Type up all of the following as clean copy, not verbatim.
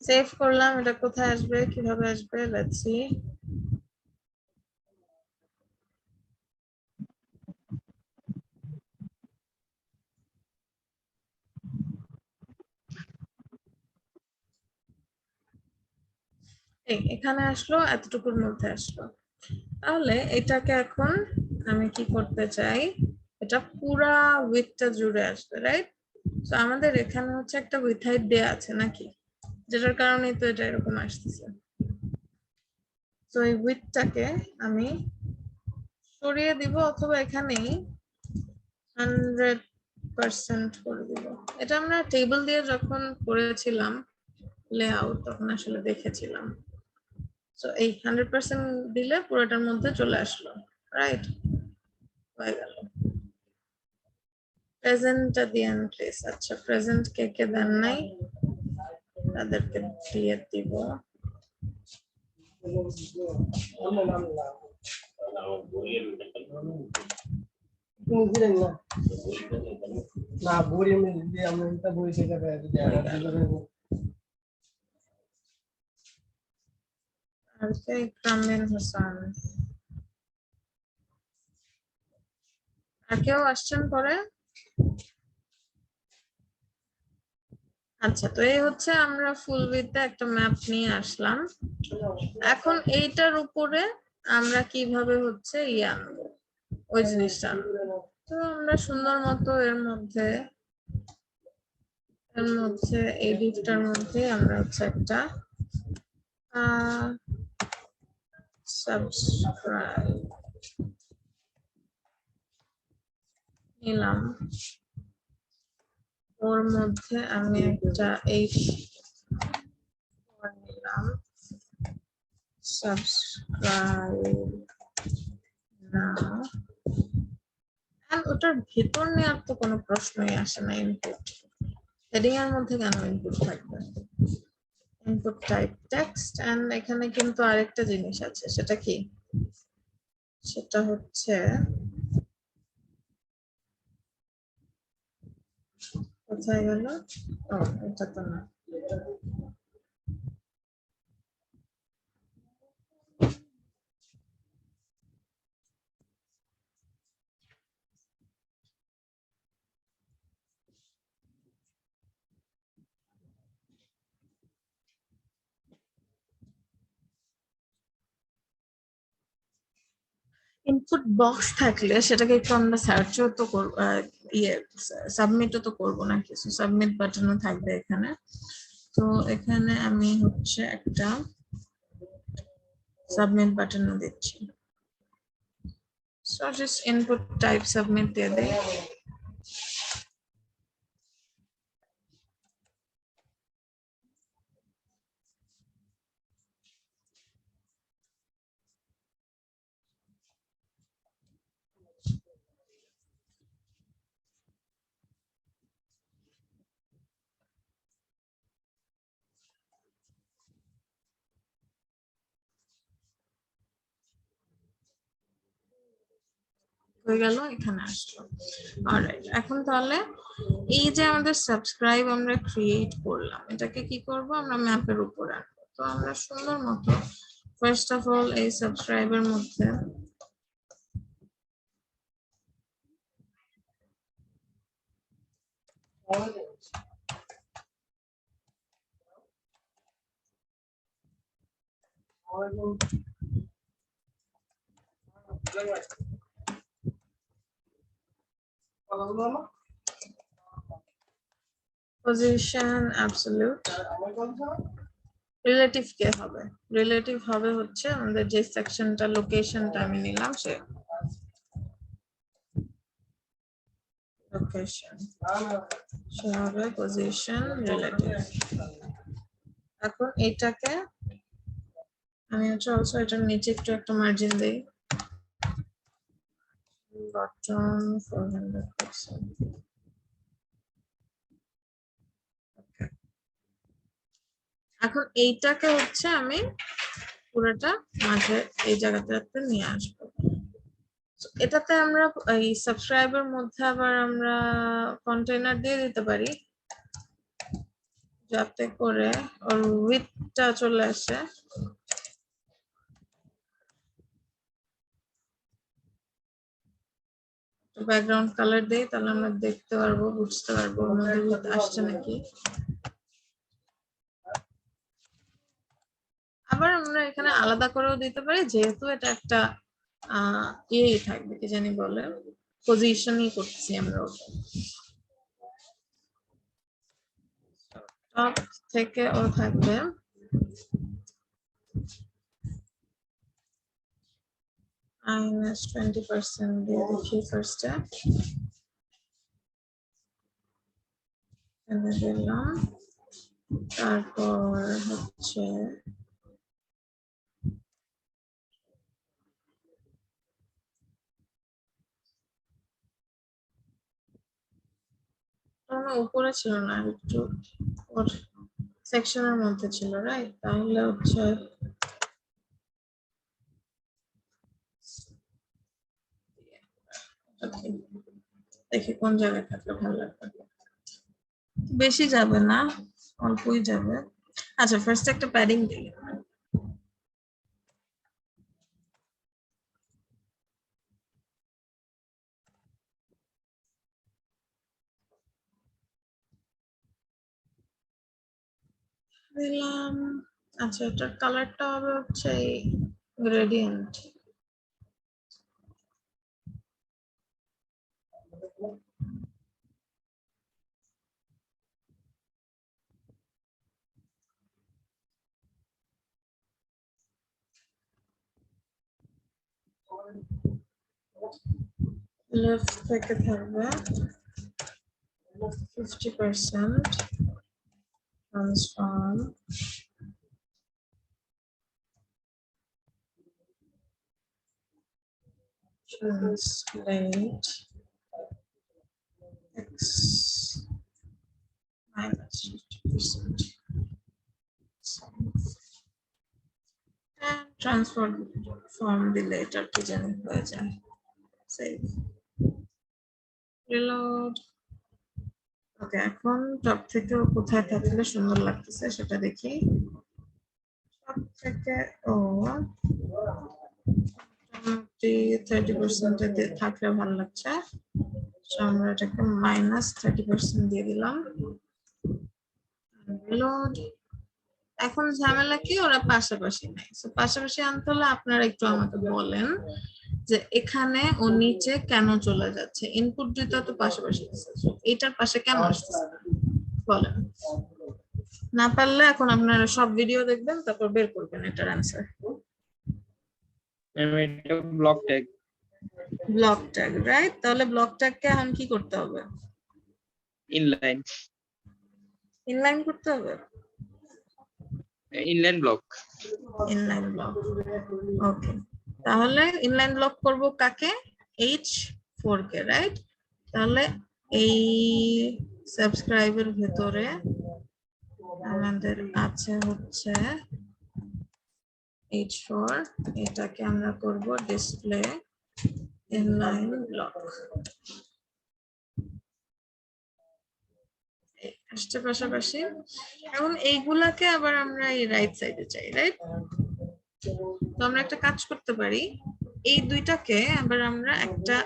Save করলাম, এটা কোথায় আসবে কিভাবে আসবে লেটস সি। এখানে আসলো, এতটুকুর মধ্যে আসলো। তাহলে এটাকে এখন আমি কি করতে চাই, এটা পুরা উইথটা জুড়ে আসবে, রাইট? তো আমাদের এখানে হচ্ছে একটা উইথ হাইট দেয়া আছে নাকি, যেটার কারণেই তো এটা এরকম আসতেছে। তো এই উইথটাকে আমি সরিয়ে দিব, অথবা এখানেই 100% করে দিব। এটা আমরা টেবিল দিয়ে যখন করেছিলাম লেআউট তখন আসলে দেখেছিলাম। তো এই 100% দিলে পুরোটার মধ্যে চলে আসলো, রাইট? হয়ে গেল। প্রেজেন্টটা দিয়েন প্লিজ। আচ্ছা, প্রেজেন্ট কে কে দেন নাই তাদেরকে দিয়ে দিব। না বই আমি দিয়ে আমরা এটা বই থেকে আর কে? কামিল হাসান। আর কেউ আসছেন পরে? আচ্ছা, তো এই হচ্ছে আমরা ফুল উইথে একটা ম্যাপ নিয়ে আসলাম। এখন এইটার উপরে আমরা কিভাবে হচ্ছে আনবো, ওই জিনিসটা আনবো। তো আমরা সুন্দর মতো এর মধ্যে এই ডিপটার মধ্যে আমরা হচ্ছে একটা সাবস্ক্রাইব নিলাম, ওর মধ্যে আমি একটা নিলাম সাবস্ক্রাইব নাও। আর ওটার ভেতর নেওয়ার তো কোনো প্রশ্নই আসে না। ইনপুট হেডিং এর মধ্যে কেন ইনপুট থাকবে? ইনপুট টাইপ টেক্সট, এন্ড এখানে কিন্তু আরেকটা জিনিস আছে, সেটা কি? সেটা হচ্ছে কোথায় গেল? ও, এটা তো না। ইনপুট বক্স থাকলে সেটাকে একটু আমরা সার্চও তো করবো, ইয়ে সাবমিটও তো করবো নাকি? সাবমিট বাটনও থাকবে এখানে। তো এখানে আমি হচ্ছে একটা সাবমিট বাটনও দিচ্ছি। So just input type submit দিয়ে দেই। হয়ে গেল, এখানে আসলো। অলরাইট, এখন তাহলে এই যে আমাদের সাবস্ক্রাইব আমরা ক্রিয়েট করলাম, এটাকে কি করব, আমরা ম্যাপের উপর আনবো। তো আমরা সুন্দর মতো ফার্স্ট অফ অল এই সাবস্ক্রাইবের মধ্যে পজিশন অ্যাবসলিউট। রিলেটিভ কে হবে? রিলেটিভ হবে হচ্ছে আমাদের যে সেকশনটা লোকেশনটা আমি নিলাম সে লোকেশন, সে হবে পজিশন রিলেটিভ। এখন এটাকে আমি হচ্ছে অলসো এটার নিচে একটু একটা মার্জিন দেই, বটম 400%। এখন এইটাকে হচ্ছে আমি পুরোটা মাঝে এই জায়গাটাতে নিয়ে আসবো। এটাতে আমরা এই সাবস্ক্রাইবের মধ্যে আবার আমরা কন্টেইনার দিয়ে দিতে পারি, যাতে করে ওর উইডথটা চলে আসে। ব্যাকগ্রাউন্ড কালার দেই, তাহলে আমরা দেখতে পারবো, বুঝতে পারবো ওর মধ্যে উইডথ আসছে নাকি। আবার আমরা এখানে আলাদা করেও দিতে পারি, যেহেতু এটা একটা ইয়েই থাকবে, কি জানি বলে, পজিশনই করছি আমরা ওটা। টপ থেকে ও থাকবে -20% দিয়ে দেখি ফার্স্টে, এনে দিলাম। তারপর হচ্ছে উপরে ছিল না, একটু ওর সেকশনের মধ্যে ছিল, রাইট? তাহলে হচ্ছে দেখি কোন জায়গায় থাকলে ভালো লাগবে। বেশি যাবে না, অল্পই যাবে। আচ্ছা, ফার্স্ট একটা প্যাডিং দিই। দিলাম। আচ্ছা, এটার কালারটা হবে হচ্ছে গ্রেডিয়েন্ট। লেফট থেকে থাকবে 50% transform, translate x minus 50%, and transform দিলে এটা কি জানি হয়ে যায়। Save, reload. ওকে, এখন টপ থেকে কোথায় থাকলে সুন্দর লাগতেছে সেটা দেখি। টপ থেকে ও 30% থাকলে ভালো লাগছে। আমরা এটাকে -30% দিয়ে দিলাম। রিলোড। এখন ঝামেলা কি, ওরা পাশাপাশি নাই। পাশাপাশি আনতে হলে আপনারা একটু আমাকে বলেন যে এখানে ও নিচে কেন চলে যাচ্ছে। ইনপুট দুইটা তো পাশাপাশি আছে, এটার পাশে কেন আসছে বলেন। না পারলে এখন আপনারা সব ভিডিও দেখবেন, তারপর বের করবেন এটার answer. Block tag. Block tag, right? তাহলে ব্লক ট্যাগকে এখন কি করতে হবে? ইনলাইন। ইনলাইন করতে হবে। Inline block. ইনলাইন ব্লক, ওকে। তাহলে ইনলাইন ব্লক করব কাকে? H4 কে, রাইট? তাহলে এই সাবস্ক্রাইবের ভিতরে আমাদের আছে হচ্ছে H4, এটাকে আমরা করব ডিসপ্লে ইনলাইন ব্লক। আসছে পাশাপাশি। এখন এইগুলাকে আবার আমরা এই রাইট সাইডে চাই, রাইট? তো আমরা একটা কাজ করতে পারি, এই দুইটাকে আবার আমরা একটা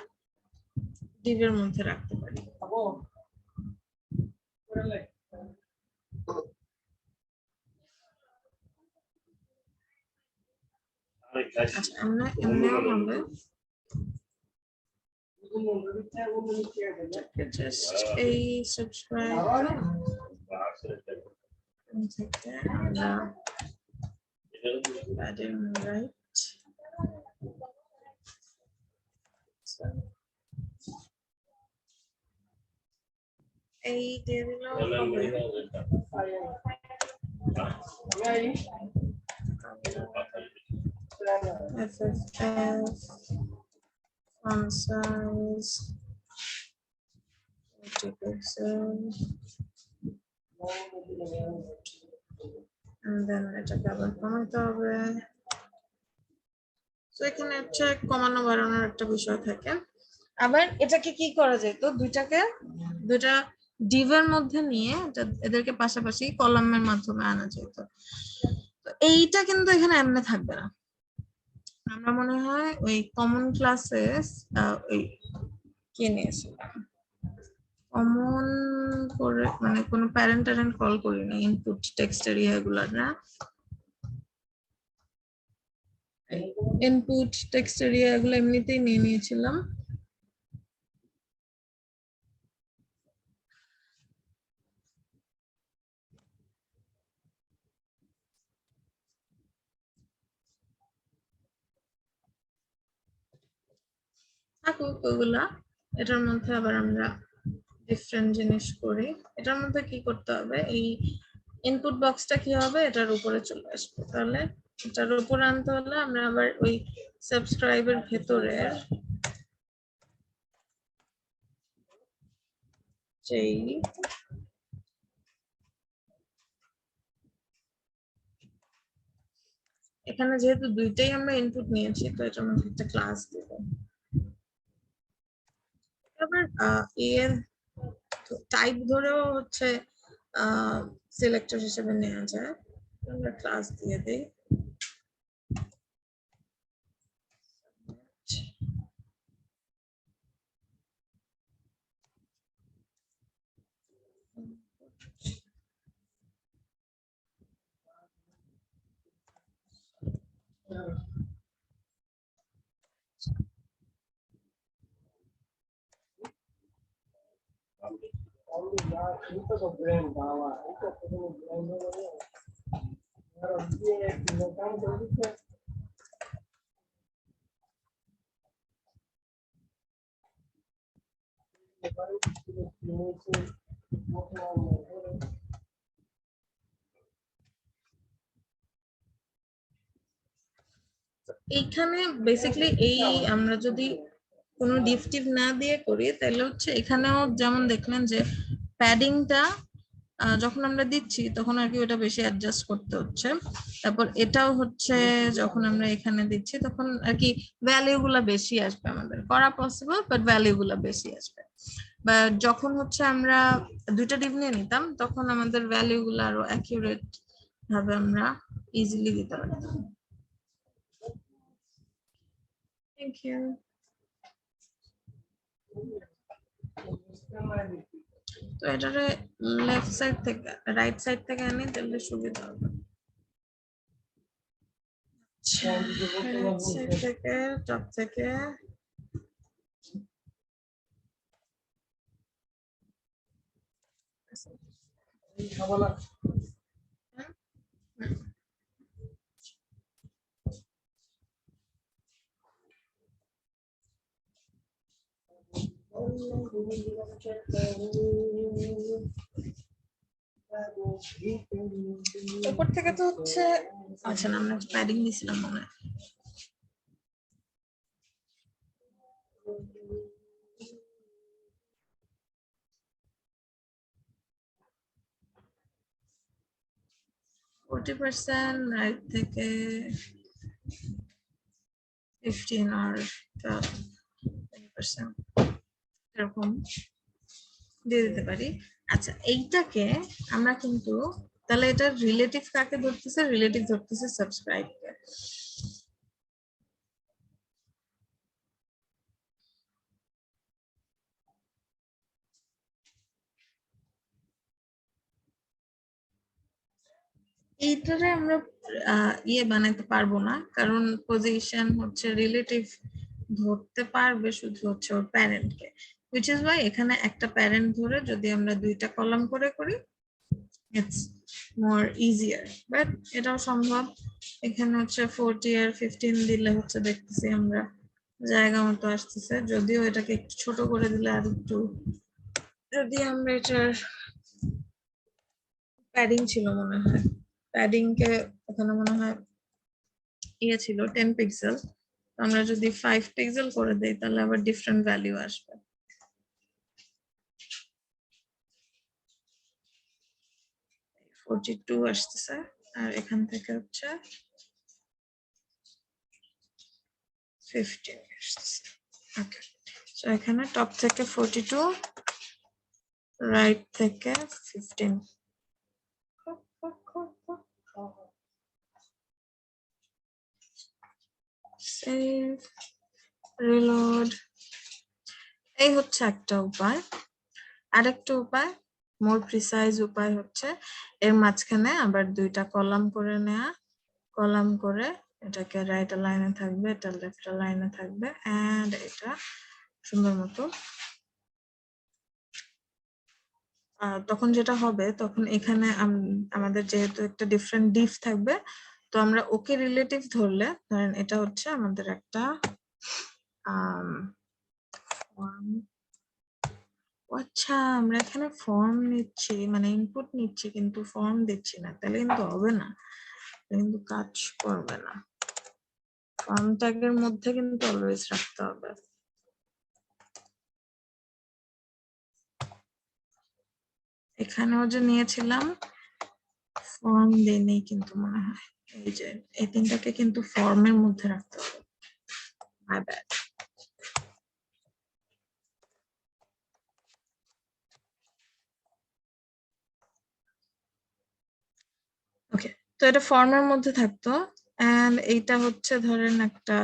ডিভের মধ্যে রাখতে পারি। আচ্ছা, আমরা এমনিও হবে জাস্ট এই সাবস্ক্রাইব থেকে আমরা প্যাডিং রাইট, এই দিয়ে দিলেও হবে। FFF font size 40 pixels, and then এটাকে আবার কমাতে হবে। তো এখানে হচ্ছে কমানো বাড়ানোর একটা বিষয় থাকে। আবার এটাকে কি করা যেত, দুইটা ডিভের মধ্যে নিয়ে এদেরকে পাশাপাশি কলামের মাধ্যমে আনা যেত। তো এইটা কিন্তু এখানে এমনি থাকবে না। আমরা মনে হয় ওই কমন ক্লাসে ওই কি নিয়েছিলাম, কমন করে মানে কোনো প্যারেন্ট ট্যারেন্ট কল করি না, ইনপুট টেক্সট এরিয়া এগুলো না, ইনপুট টেক্সট এরিয়া এগুলো এমনিতেই নিয়ে নিয়েছিলাম। থাকুক ওগুলা, এটার মধ্যে আবার আমরা ডিফারেন্ট জিনিস করি। এটার মধ্যে কি করতে হবে, এই ইনপুট বক্সটা কি হবে, এটার উপরে চলে আসবে। তাহলে এটার উপরে আনতে হলে আমরা আবার ওই সাবস্ক্রাইবের ভেতরের যেই এখানে যেহেতু দুইটাই আমরা ইনপুট নিয়েছি, তো এটার মধ্যে একটা ক্লাস দেব। আবার এর টাইপ ধরেও হচ্ছে সিলেক্টর হিসেবে নেওয়া যায়। আমরা ক্লাস দিয়ে দিই। এইখানে বেসিক্যালি এই আমরা যদি কোনো ডিফটিভ না দিয়ে করি, তাহলে হচ্ছে এখানেও যেমন দেখলেন যে প্যাডিংটা যখন আমরা দিচ্ছি তখন আর কি ওটা বেশি অ্যাডজাস্ট করতে হচ্ছে। তারপর এটাও হচ্ছে যখন আমরা এখানে দিচ্ছি তখন আর কি ভ্যালিউ গুলা বেশি আসবে, আমাদের করা পসিবল বাট ভ্যালিউ গুলা বেশি আসবে। বা যখন হচ্ছে আমরা দুইটা ডিভ নিয়ে নিতাম তখন আমাদের ভ্যালিউ গুলো আরো অ্যাকিউরেট ভাবে আমরা ইজিলি দিতে পারতাম। Thank you. তো এটারে লেফট সাইড থেকে রাইট সাইড থেকে আনি তাহলে সুবিধা হবে। রাইট সাইড থেকে টপ থেকে উপর থেকে তো হচ্ছে, আচ্ছা না আমরা প্যাডিং দিছিলাম মনে হয়। %, রাইট থেকে 15 আর 20% এরকম দিয়ে দিতে পারি। আচ্ছা এইটাকে আমরা কিন্তু তাহলে এটা রিলেটিভ কাকে ধরতেছে, রিলেটিভ ধরতেছে সাবস্ক্রাইবকে। এইটারে আমরা ইয়ে বানাইতে পারবো না, কারণ পজিশন হচ্ছে রিলেটিভ ধরতে পারবে শুধু হচ্ছে ওর প্যারেন্টকে, which is why এখানে একটা প্যারেন্ট ধরে যদি আমরা দুইটা কলাম করে করি ইটস মোর ইজিয়ার, বাট এটাও সম্ভব। এখানে হচ্ছে 40 আর 15 দিলে হচ্ছে দেখতেছি আমরা জায়গা মতো আসতেছে, যদিও এটাকে একটু ছোট করে দিলে আর একটু, যদি আমরা এটার প্যাডিং ছিল মনে হয়, প্যাডিং কে এখানে মনে হয় ইয়ে ছিল 10 পিক্সেল, আমরা যদি 5 পিক্সেল করে দেই তাহলে আবার ডিফারেন্ট ভ্যালু আসবে। $42 আসতেছে আর এখান থেকে হচ্ছে 15 আসতেছে। ওকে, সো এখানে টপ থেকে 42 রাইট থেকে 15 সেভ রিলোড এই হচ্ছে একটা উপায় আরেকটা উপায় মোর প্রিসাইজ উপায় হচ্ছে এর মাঝখানে আবার দুইটা কলাম করে নেওয়া কলাম করে এটাকে রাইট লাইনে থাকবে এটা লেফট লাইনে থাকবে এন্ড এটা সুন্দর মতো তখন যেটা হবে তখন এখানে আমাদের যেহেতু একটা ডিফারেন্ট ডিফ থাকবে তো আমরা ওকে রিলেটিভ ধরলে ধরেন এটা হচ্ছে আমাদের একটা ফর্ম আচ্ছা আমরা এখানে ফর্ম নিচ্ছি মানে ইনপুট নিচ্ছি কিন্তু ফর্ম দিচ্ছি না তাহলে কিন্তু হবে না কিন্তু কাজ করবে না ফর্ম ট্যাগের মধ্যে কিন্তু অলওয়েজ রাখতে হবে এখানেও যে নিয়েছিলাম ফর্ম দেয়নি কিন্তু মনে হয় এই যে এই তিনটাকে কিন্তু ফর্মের মধ্যে রাখতে হবে মাই ব্যাড ওকে তো এটা ফর্মের মধ্যে থাকতো এন্ড এইটা হচ্ছে ধরেন একটা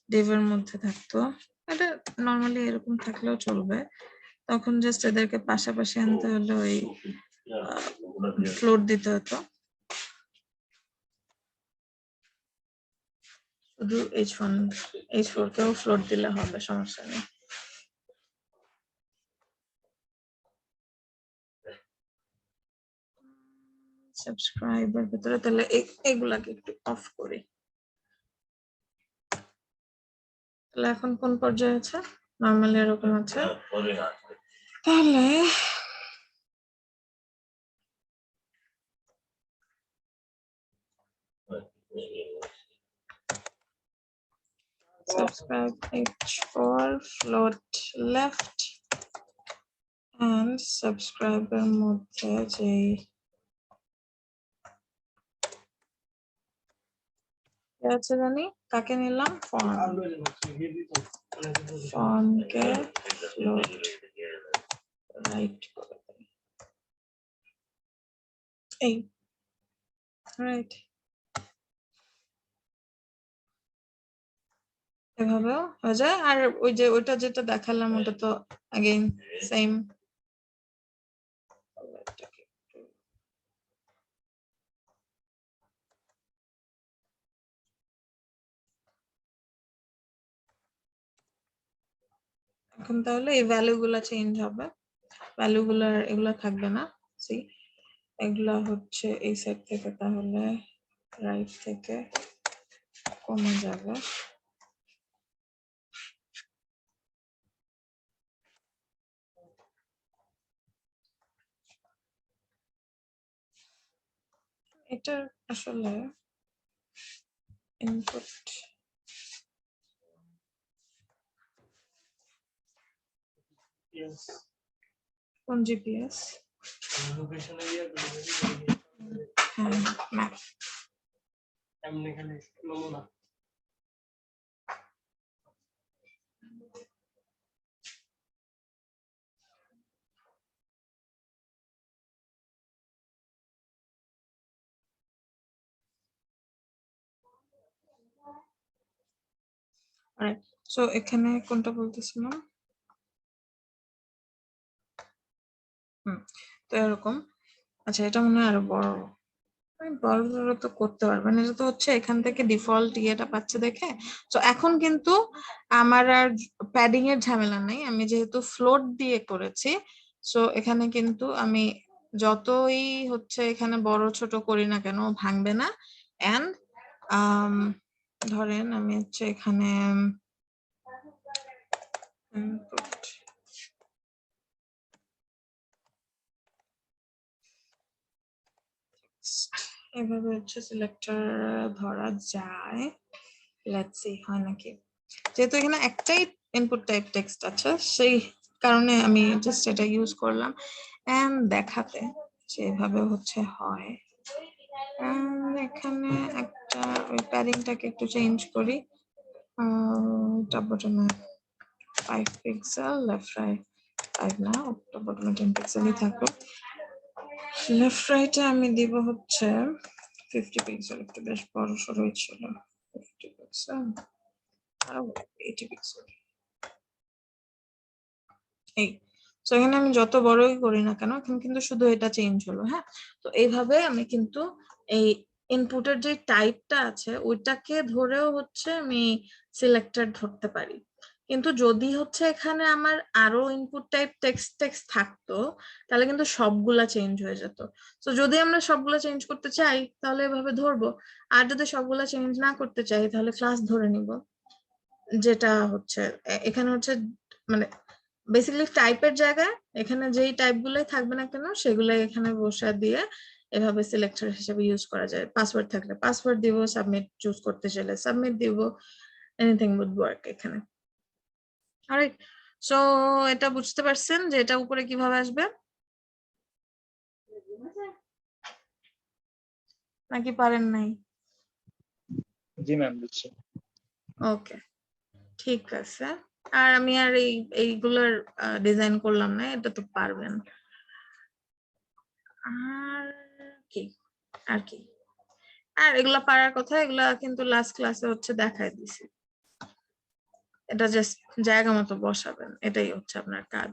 ডিভের মধ্যে থাকতো এটা নরমালি এরকম থাকলেও চলবে তখন জাস্ট এদেরকে পাশাপাশি আনতে হলে ওই ফ্লোট দিতে হতো শুধু H4 কেও ফ্লোট দিলে হবে সমস্যা নেই সাবস্ক্রাইবার ভিতরে তাহলে এগুলাকে একটু অফ করি তাহলে এখন কোন পর্যায়ে আছে নরমালি এরকম আছে তাহলে subscribe H4 float left and subscriber মধ্যে যে আছে জানি কাকে নিলাম ফর্ম কে float রাইট এই রাইট এভাবেও হয়ে যায় আর ওই যে ওইটা যেটা দেখালাম ওটা তো अगेन সেম এখন তাহলে এই ভ্যালু গুলা চেঞ্জ হবে ভ্যালু গুলা এগুলা থাকবে না সি এগুলা হচ্ছে এই সাইড থেকে তাহলে রাইট থেকে কমে যাবে এটা আসলে ইনপুট কোন জিপিএস লোকেশন এরিয়া হ্যাঁ ম্যাপ এমনি খালি নমুনা alright সো এখানে কোনটা বলতেছিলাম তো এরকম আচ্ছা এটা মনে হয় আরো বড় বড় তো করতে পারবেন এটা তো হচ্ছে এখান থেকে ডিফল্ট ইয়েটা পাচ্ছে দেখে তো এখন কিন্তু আমার আর প্যাডিং এর ঝামেলা নাই আমি যেহেতু ফ্লোট দিয়ে করেছি সো এখানে কিন্তু আমি যতই হচ্ছে এখানে বড় ছোট করি না কেন ভাঙবে না এন্ড ধরেন আমি হচ্ছে এখানে এভাবে হচ্ছে সিলেক্টর ধরা যায় লেটস সি হয় নাকি যেহেতু এখানে একটাই ইনপুট টাইপ টেক্সট আছে সেই কারণে আমি জাস্ট এটা ইউজ করলাম এন্ড দেখাতে যেভাবে হচ্ছে হয় এখানে একটা ওই প্যাডিংটাকে একটু চেঞ্জ করি টপ বটমে 5 পিক্সেল লেফট রাইট 5 না, বটমে 10 পিক্সেলই থাকলো। লেফট রাইটে আমি দিব হচ্ছে 50 পিক্সেল, একটু বেশ বড় সরই ছিল। 50 পিক্সেল আর 80 পিক্সেল। এই তো এখানে আমি যত বড়ই করি না কেন, এখানে কিন্তু শুধু এটা চেঞ্জ হলো। হ্যাঁ, তো এইভাবে আমি কিন্তু এই ইনপুটের যে টাইপটা আছে ওইটাকে ধরেও হচ্ছে আমি সিলেক্টর ধরতে পারি। কিন্তু যদি হচ্ছে এখানে আমার আরো ইনপুট টাইপ টেক্সট থাকতো, তাহলে কিন্তু সবগুলা চেঞ্জ হয়ে যেত। তো যদি আমরা সবগুলা চেঞ্জ করতে চাই তাহলে এভাবে ধরবো, আর যদি সবগুলা চেঞ্জ না করতে চাই তাহলে ক্লাস ধরে নিব। যেটা হচ্ছে এখানে হচ্ছে মানে বেসিক্যালি টাইপের জায়গায় এখানে যেই টাইপ গুলোই থাকবে না কেন সেগুলাই এখানে বসা দিয়ে এভাবে সিলেক্টর হিসেবে ইউজ করা যায়। পাসওয়ার্ড থাকলে পাসওয়ার্ড দিব, সাবমিট চুজ করতে চাইলে সাবমিট দিব, এনিথিং উড ওয়ার্ক এখানে। অলরাইট, সো এটা বুঝতে পারছেন যে এটা উপরে কিভাবে আসবে নাকি পারেন নাই? জি ম্যাম, বুঝছি। ওকে, ঠিক আছে। আর আমি আর এইগুলোর ডিজাইন করলাম না, এটা তো পারবেন। আর কি আর কি আর এগুলা পারার কথা, এগুলা কিন্তু লাস্ট ক্লাসে হচ্ছে দেখাই দিছি। এটা জাস্ট জায়গা মতো বসাবেন, এটাই হচ্ছে আপনার কাজ,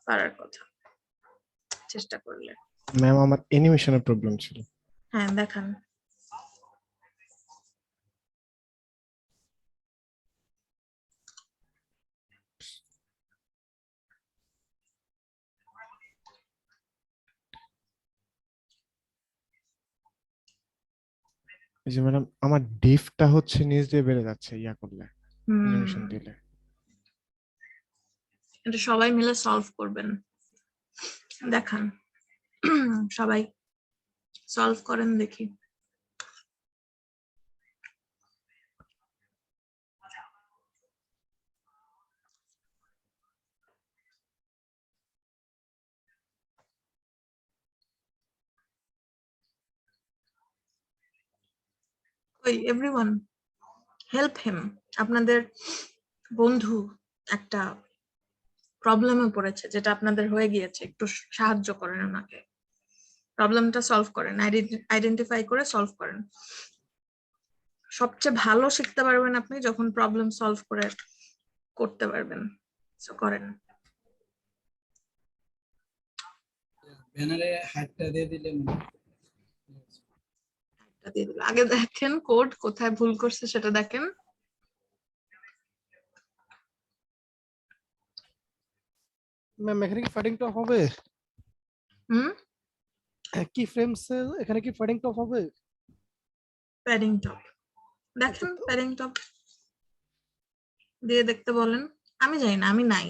পারার কথা চেষ্টা করলে। ম্যাম আমার অ্যানিমেশনের প্রবলেম ছিল। হ্যাঁ, দেখান। এই যে ম্যাডাম আমার ডিফটা হচ্ছে নিচ দিয়ে বেড়ে যাচ্ছে ইয়া করলে, অ্যানিমেশন হুম, দিলে। এটা সবাই মিলে সলভ করবেন, দেখান। সবাই সলভ করেন দেখি। ওই এভরিওয়ান হেল্প হিম। আপনাদের বন্ধু একটা প্রবলেমে পড়েছে, যেটা আপনাদের হয়ে গিয়েছে, একটু সাহায্য করেন ওনাকে, প্রবলেমটা সলভ করেন, আইডেন্টিফাই করে সলভ করেন। সবচেয়ে ভালো শিখতে পারবেন আপনি যখন প্রবলেম সলভ করে করতে পারবেন। সো করেন। ব্যানারে হাতটা দিয়ে দিলে এটা দিয়ে দিল। আগে দেখেন কোড কোথায় ভুল করছে সেটা দেখেন। ম্যাম এখানে কি ফ্যাডিং টপ হবে? হুম, কি ফ্রেমস এখানে কি ফ্যাডিং টপ হবে? প্যাডিং টপ দেখেন, প্যাডিং টপ দিয়ে দেখতে বলেন। আমি জানি না, আমি নাই,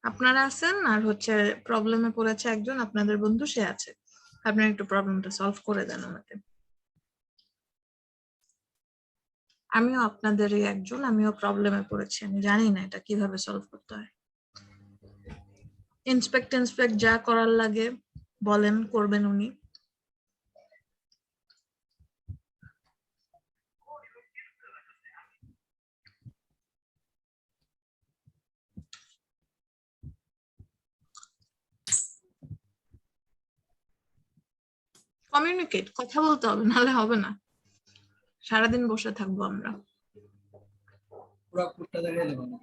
আপনারা আছেন আর হচ্ছে প্রবলেমে পড়েছে একজন আপনাদের বন্ধু, সে আছে। আপনার একটু প্রবলেমটা সলভ করে দেন আমাকে। আমিও আপনাদেরই একজন, আমিও প্রবলেমে পড়েছি, আমি জানি না এটা কিভাবে সলভ করতে হয়। ইন্সপেক্ট যা করার লাগে বলেন, করবেন উনি। কমিউনিকেট, কথা বলতে হবে, নাহলে হবে না। সারাদিন বসে থাকবো আমরা। পুরো কোডটা দেখাই দেবো না।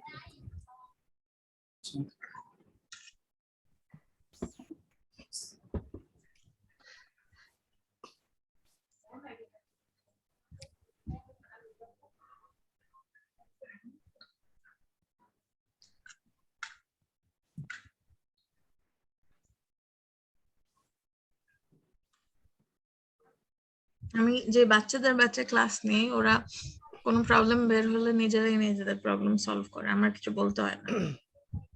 আমি যে বাচ্চাদের ব্যাচে ক্লাস নেই, ওরা কোনো প্রবলেম বের হলে নিজেরাই নিজেদের প্রবলেম সলভ করে, আমার কিছু বলতে হয় না।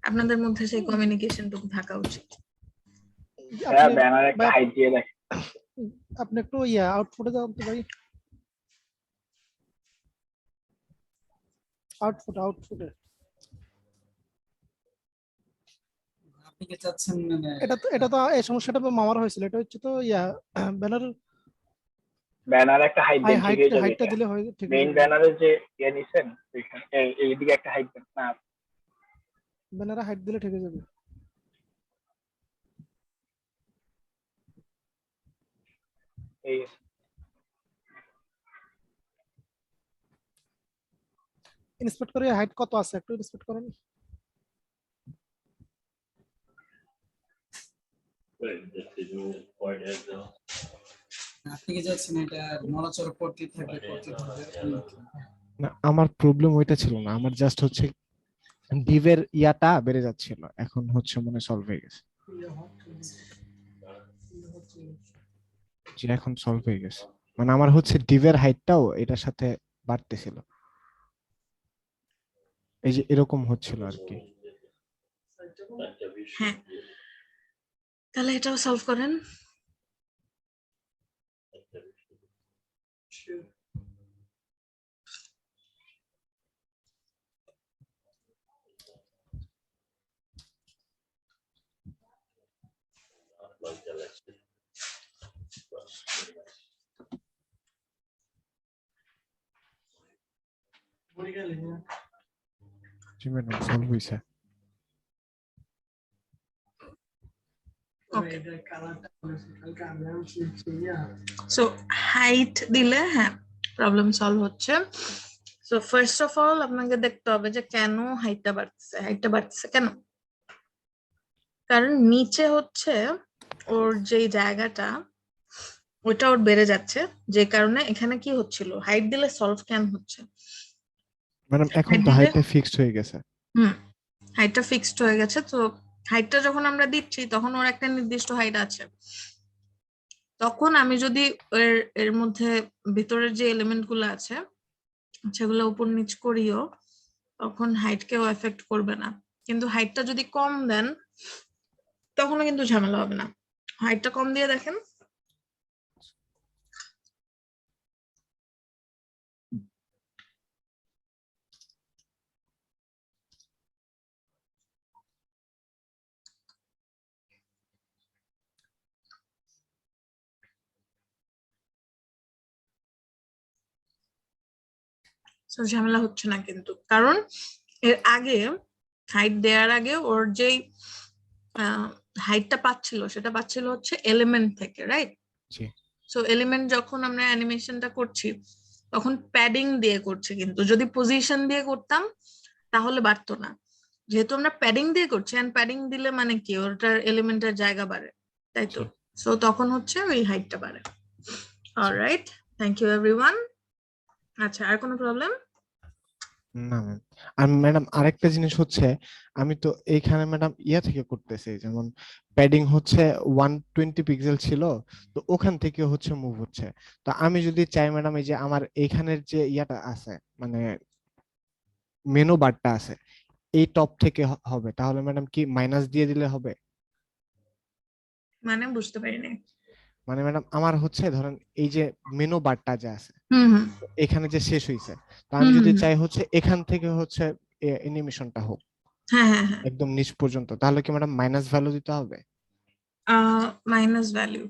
আপনাদের মধ্যে সেই কমিউনিকেশনটুকু থাকা উচিত। আপনি ব্যানারে একটা হাইট দিয়ে দেখ। আপনি একটু ইয়া আউটপুটে যান তো ভাই, আউটপুটে আপনি কি চাচ্ছেন মানে এটা তো এই সমস্যাটা তো মামার হয়েছিল, এটা হচ্ছে তো ইয়া ব্যানার ব্যানারে একটা হাইট দেন, ঠিক হয়ে যাবে। হাইটটা দিলে হয় ঠিক মেইন আছে। ব্যানারে যে ইয়ে নিছেন এইদিকে একটা হাইট দেন না। ব্যানারে হাইট দিলে ঠিক হয়ে যাবে। এই ইন্সপেক্ট করে হাইট কত আছে একটু ইন্সপেক্ট করেন। আপনি কি যাচ্ছেন এটা নড়াচড়া করতে থাকবে। না আমার প্রবলেম ওইটা ছিল না, আমার জাস্ট হচ্ছে ডিভের ইয়াটা বেড়ে যাচ্ছিল, এখন হচ্ছে মনে সলভ হয়ে গেছে। জি এখন সলভ হয়ে গেছে, মানে আমার হচ্ছে ডিভের হাইটটাও এটার সাথে বাড়তেছিল, এই যে এরকম হচ্ছিল আর কি। হ্যাঁ, তাহলে এটাও সলভ করেন। জি ম্যাডাম সলভ হয়েছে। সো হাইট দিলে হ্যাঁ প্রবলেম সলভ হচ্ছে। সো ফার্স্ট অফ অল আপনাকে দেখতে হবে যে কেন হাইটটা বাড়তেছে কেন। কারণ নিচে হচ্ছে ওর যে জায়গাটা ওইটা ওর বেড়ে যাচ্ছে, যে কারণে এখানে কি হচ্ছিল হাইট দিলে সলভ কেন হচ্ছে। ম্যাডাম এখন Height তো দিলে- হাইটটা ফিক্সড হয়ে গেছে। হাইটটা ফিক্সড হয়ে গেছে, তো হাইটটা যখন আমরা দিচ্ছি তখন ওর একটা নির্দিষ্ট হাইট আছে। তখন আমি যদি এর মধ্যে ভিতরের যে এলিমেন্ট গুলো আছে সেগুলো উপর নিচ করিও, তখন হাইট কেও এফেক্ট করবে না। কিন্তু হাইটটা যদি কম দেন তখনও কিন্তু ঝামেলা হবে না। হাইটটা কম দিয়ে দেখেন। So, ঝামেলা হচ্ছে না কিন্তু, কারণ এর আগে হাইট দেওয়ার আগে ওর যেই হাইটটা পাচ্ছিল সেটা পাচ্ছিল হচ্ছে এলিমেন্ট থেকে, রাইট? জি সো এলিমেন্ট যখন আমরা অ্যানিমেশনটা করছি তখন প্যাডিং দিয়ে করছি, কিন্তু যদি পজিশন দিয়ে করতাম তাহলে বাড়তো না। যেহেতু আমরা প্যাডিং দিয়ে করছি, এন্ড প্যাডিং দিলে মানে কি ওটার এলিমেন্টের জায়গা বাড়ে, তাই তো? জি। সো তখন হচ্ছে ওই হাইটটা বাড়ে। Alright, thank you everyone. আচ্ছা, আর কোনো প্রবলেম? না ম্যাম। আর ম্যাডাম আরেকটা জিনিস হচ্ছে, আমি তো এইখানে ম্যাডাম ইয়া থেকে করতেছি, যেমন প্যাডিং হচ্ছে 120 পিক্সেল ছিল, তো ওখান থেকে হচ্ছে মুভ হচ্ছে। তো আমি যদি চাই ম্যাডাম এই যে আমার এইখানের যে ইয়াটা আছে, মানে মেনু বারটা আছে, এই টপ থেকে হবে, তাহলে ম্যাডাম কি মাইনাস দিয়ে দিলে হবে? মানে বুঝতে পারিনি। মানে ম্যাডাম আমার হচ্ছে ধরেন এই যে মেনু বারটা যে আছে হুম হুম এখানে যে শেষ হইছে, তো আমি হুম যদি হুম। চাই হচ্ছে এখান থেকে হচ্ছে অ্যানিমেশনটা হোক হ্যাঁ হ্যাঁ হ্যাঁ, একদম নিচ পর্যন্ত, তাহলে কি ম্যাডাম মাইনাস ভ্যালু দিতে হবে? মাইনাস ভ্যালু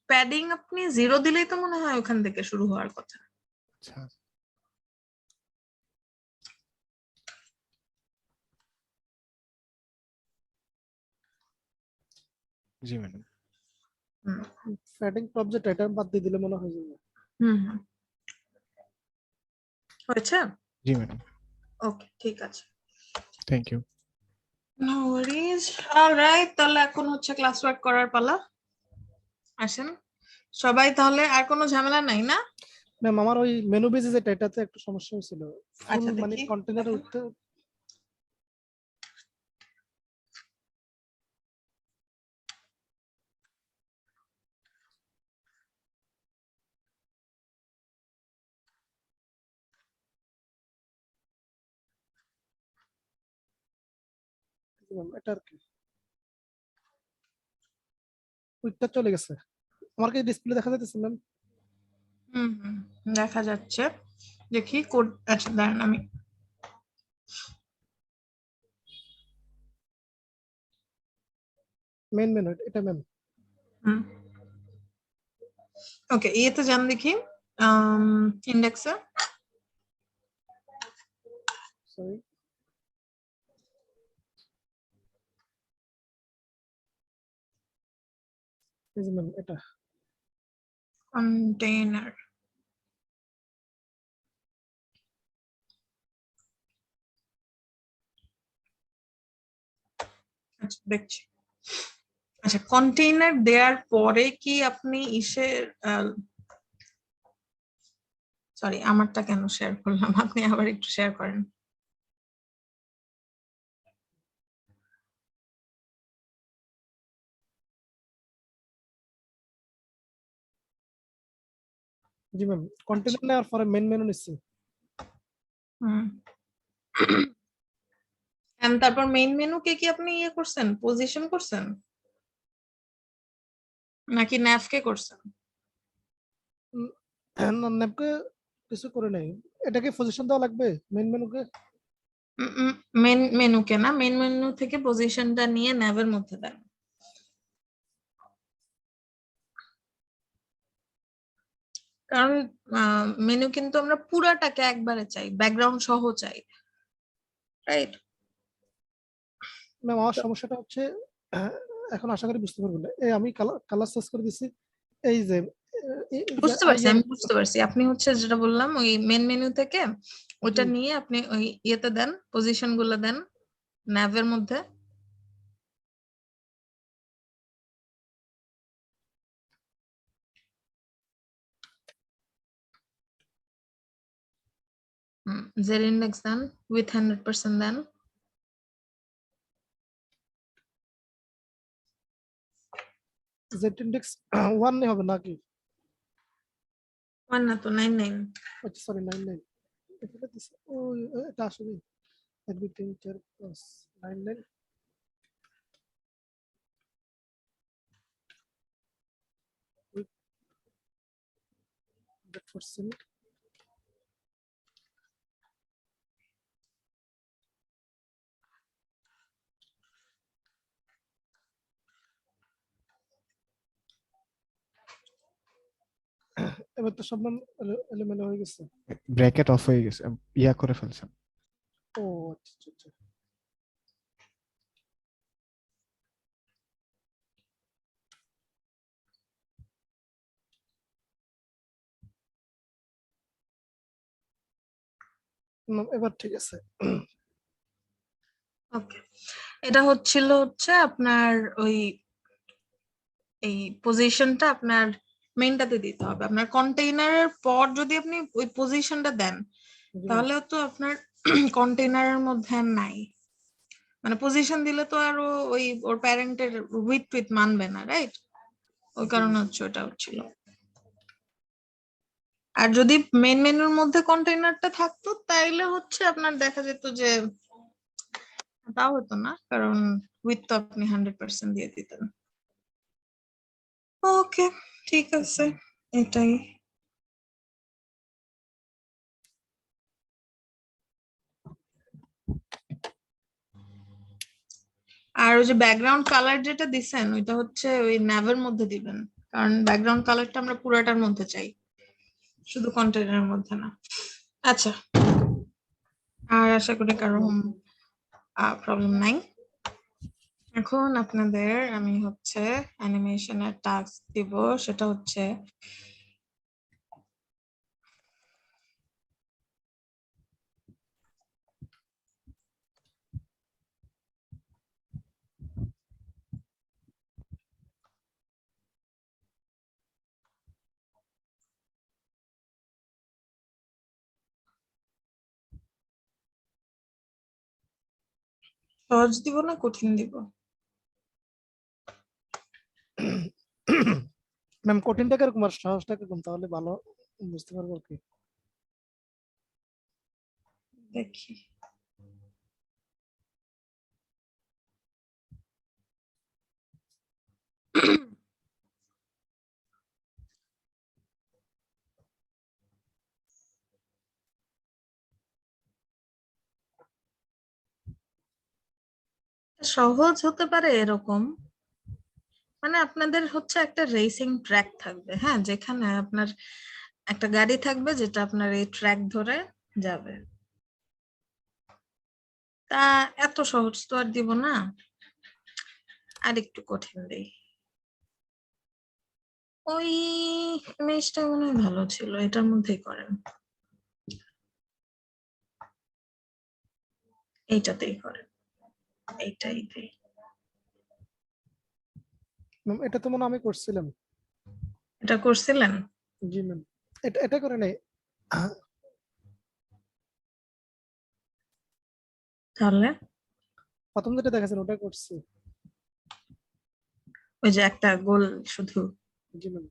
প্যাডিং আপনি 0 দিলেই তো মনে হয় ওখান থেকে শুরু হওয়ার কথা। আচ্ছা জি ম্যাডাম। হুম ফ্যাটিং টপ যেটা এটা বাদ দিয়ে দিলে মনে হয় যাবে। হুম হুম। হয়েছে? জি ম্যাডাম, ওকে, ঠিক আছে। Thank you. No worries. Alright, তাহলে এখন হচ্ছে ক্লাস ওয়ার্ক করার পালা। আসেন সবাই, তাহলে আর কোনো ঝামেলা নাই না? ম্যাম আমার ওই মেনু বেজে যেটা এটাতে একটু সমস্যা হয়েছিল, আচ্ছা, মানে দেখি। কন্টেনারে উঠতে এটা আর কি উইকটা চলে গেছে। আমার কি ডিসপ্লে দেখা যাচ্ছে ম্যাম? হুম হুম, দেখা যাচ্ছে। দেখি কোড। আচ্ছা দাঁড়ান, আমি মেন মেনু এটা ম্যাম। হুম ওকে, ইয়েতে যান দেখি, ইন্ডেক্সে। সরি এই যে ম্যাম এটা কন্টেইনার। আচ্ছা দেখছি। আচ্ছা কন্টেইনার দেওয়ার পরে কি আপনি ইসের সরি আমারটা কেন শেয়ার করলাম, আপনি আবার একটু শেয়ার করেন। জি ম্যাম, কন্টেনার নেওয়ার পরে মেন মেনু নিচ্ছি। হুম and তারপর মেইন মেনুকে কি আপনি ইয়ে করছেন, পজিশন করছেন নাকি ন্যাভকে করছেন? ন্যাপকে কিছু করে নাই, এটাকে পজিশন দেওয়া লাগবে মেন মেনুকে। মেন মেনুকে না, মেন মেনু থেকে পজিশনটা নিয়ে ন্যাভের মধ্যে দেন। কারণ মেনু কিন্তু আমরা পুরাটাকে একবারে চাই, ব্যাকগ্রাউন্ড সহ চাই, রাইট? ম্যাম আমার সমস্যাটা হচ্ছে এখন আশা করি বুঝতে পারবেন না। এই আমি কালার সার্চ করে দিছি, এই যে বুঝতে পারছি, আমি বুঝতে পারছি। আপনি হচ্ছে যেটা বললাম ওই মেন মেনু থেকে ওটা জি। নিয়ে আপনি ওই ইয়েতে দেন, পজিশন গুলো দেন ন্যাভের মধ্যে। জেড ইন্ডেক্স দেন উইথ 100% দেন। জেড ইন্ডেক্স 1 নেই হবে নাকি? ওয়ান না তো 99। আচ্ছা সরি 99 এটা দিছে। ও এটা আসলে এভরিথিং 4 প্লাস 99 100%। এবার তো সব নাম এলোমেলো হয়ে গেছে। ব্র্যাকেট অফ হয়ে গেছে, ইয়া করে ফেলছেন। ও আচ্ছা আচ্ছা আচ্ছা। এবার ঠিক আছে। ওকে, এটা হচ্ছে আপনার ওই এই পজিশনটা আপনার মেইনটাতে দিতে হবে। আপনার কন্টেইনারের পর যদি আপনি ওই পজিশনটা দেন জি ম্যাম। তাহলে তো আপনার কন্টেইনারের মধ্যে আর নাই, মানে পজিশন দিলে তো আর ওই ওর প্যারেন্টের উইথ টুইথ মানবে না, রাইট? ওই কারণে হচ্ছে ওটা হচ্ছিল। আর যদি মেন মেনুর মধ্যে কন্টেইনারটা থাকতো তাইলে হচ্ছে আপনার দেখা যেত যে তাও হতো না, কারণ উইথ তো আপনি 100% দিয়ে দিতেন। ওকে, ঠিক আছে, এটাই। আর ওই যে ব্যাকগ্রাউন্ড কালার যেটা দিছেন ওইটা হচ্ছে ওই ন্যাভের মধ্যে দিবেন, কারণ ব্যাকগ্রাউন্ড কালারটা আমরা পুরাটার মধ্যে চাই, শুধু কন্টেন্টের মধ্যে না। আচ্ছা, আর আশা করি কারো প্রবলেম নাই। এখন আপনাদের আমি হচ্ছে অ্যানিমেশনের টাস্ক দিব, সেটা হচ্ছে সহজ দিব না কঠিন দিব? ম্যাম কঠিনটা কিরকম আর সহজটা কিরকম তাহলে ভালো বুঝতে পারবো আর কি। দেখি। সহজ হতে পারে এরকম, মানে আপনাদের হচ্ছে একটা রেসিং ট্র্যাক থাকবে, হ্যাঁ, যেখানে আপনার একটা গাড়ি থাকবে যেটা আপনার এই ট্র্যাক ধরে যাবে। তা এত সহজ তো আর দিব না, আর একটু কঠিন দেই। ওই ইমেজটা মনে হয় ভালো ছিল, এটার মধ্যেই করেন, এইটাতেই করেন, এইটাই দিই। ম্যাম এটা তো মনে হয় আমি করছিলাম। এটা করছিলেন? জি ম্যাম, এটা করে নাই। তাহলে প্রথম যেটা দেখাচ্ছেন ওটা করছি। ওই যে একটা গোল শুধু, জি ম্যাম।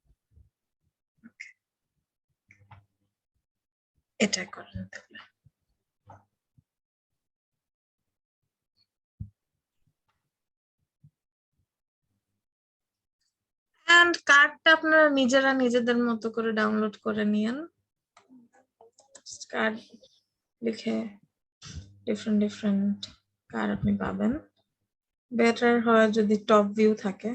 এটা করেন তাহলে। এন্ড কার্ডটা আপনারা নিজেরা নিজেদের মতো করে ডাউনলোড করে নিয়েন। কার্ড লিখে ডিফারেন্ট ডিফারেন্ট কার্ড আপনি পাবেন। বেটার হয় যদি টপ ভিউ থাকে।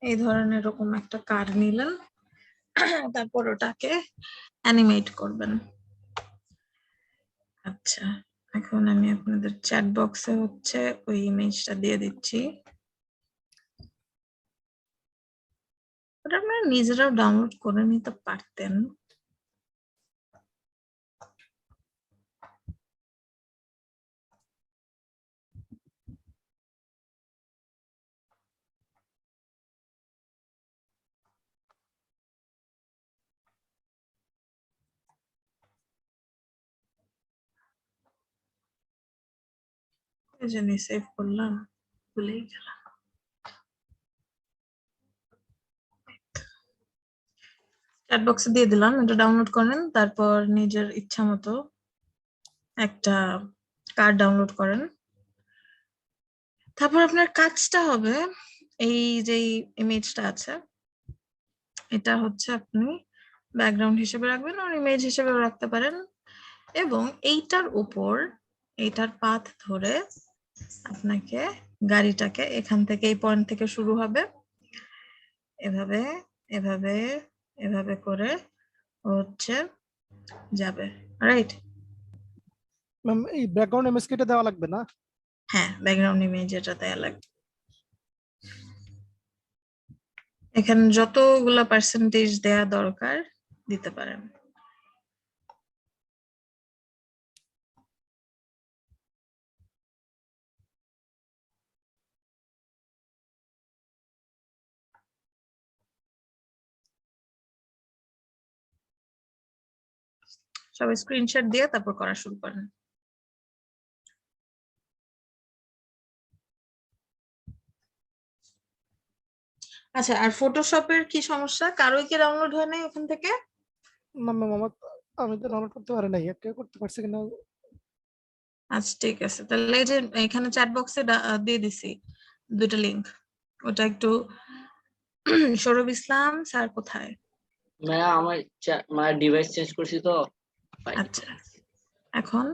এই ধরনের এরকম একটা কার্ড নিলেন, তারপর ওটাকে অ্যানিমেট করবেন। আচ্ছা, এখন আমি আপনাদের চ্যাট বক্সে হচ্ছে ওই ইমেজটা দিয়ে দিচ্ছি। ওটা আপনারা নিজেরাও ডাউনলোড করে নিতে পারতেন। এই জন্য সেভ করলাম, ভুলেই গেলাম। চ্যাট বক্সে দিয়ে দিলাম, এটা ডাউনলোড করেন, তারপর নিজের ইচ্ছা মতো একটা কার্ড ডাউনলোড করেন। তারপর আপনার কাজটা হবে এই যে ইমেজটা আছে, এটা হচ্ছে আপনি ব্যাকগ্রাউন্ড হিসেবে রাখবেন আর ইমেজ হিসেবে রাখতে পারেন, এবং এইটার উপর এইটার পাথ ধরে আপনাকে গাড়িটাকে এখান থেকে, এই পয়েন্ট থেকে শুরু হবে, এভাবে এভাবে এভাবে করে হচ্ছে যাবে, রাইট? ম্যাম এই ব্যাকগ্রাউন্ড ইমেজ কেটে দেওয়া লাগবে না? হ্যাঁ, ব্যাকগ্রাউন্ড ইমেজ এটা দেয়া লাগবে। এখানে যতগুলা পার্সেন্টেজ দেয়া দরকার দিতে পারেন। সবাই স্ক্রিনশট দিয়ে তারপর করা শুরু করেন। আচ্ছা, আর ফটোশপের কি সমস্যা? কারোই কি ডাউনলোড হয় নাই এখান থেকে? না ম্যাম আমি তো ডাউনলোড করতে পারি নাই, কেউ করতে পারছে কিনা। আচ্ছা ঠিক আছে, তাহলে এই যে এখানে চ্যাট বক্সে দিয়ে দিছি দুটো লিংক, ওটা একটু সৌরভ ইসলাম স্যার কোথায়? ম্যাম আমার মানে ডিভাইস চেঞ্জ করছি তো। আচ্ছা, এখন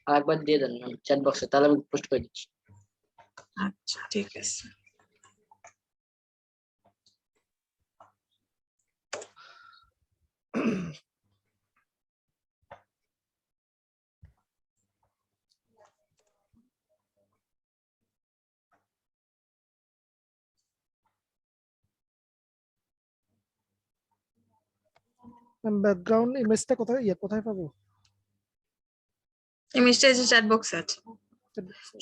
আরেকবার দিয়ে দেন ম্যাম চ্যাট বক্সে, তাহলে আমি পোস্ট করে দিচ্ছি। আচ্ছা ঠিক আছে। ম্যাম ব্যাকগ্রাউন্ড ইমেজটা কোথায় পাবো? ইমেজটা এই যে চ্যাট বক্সে আছে।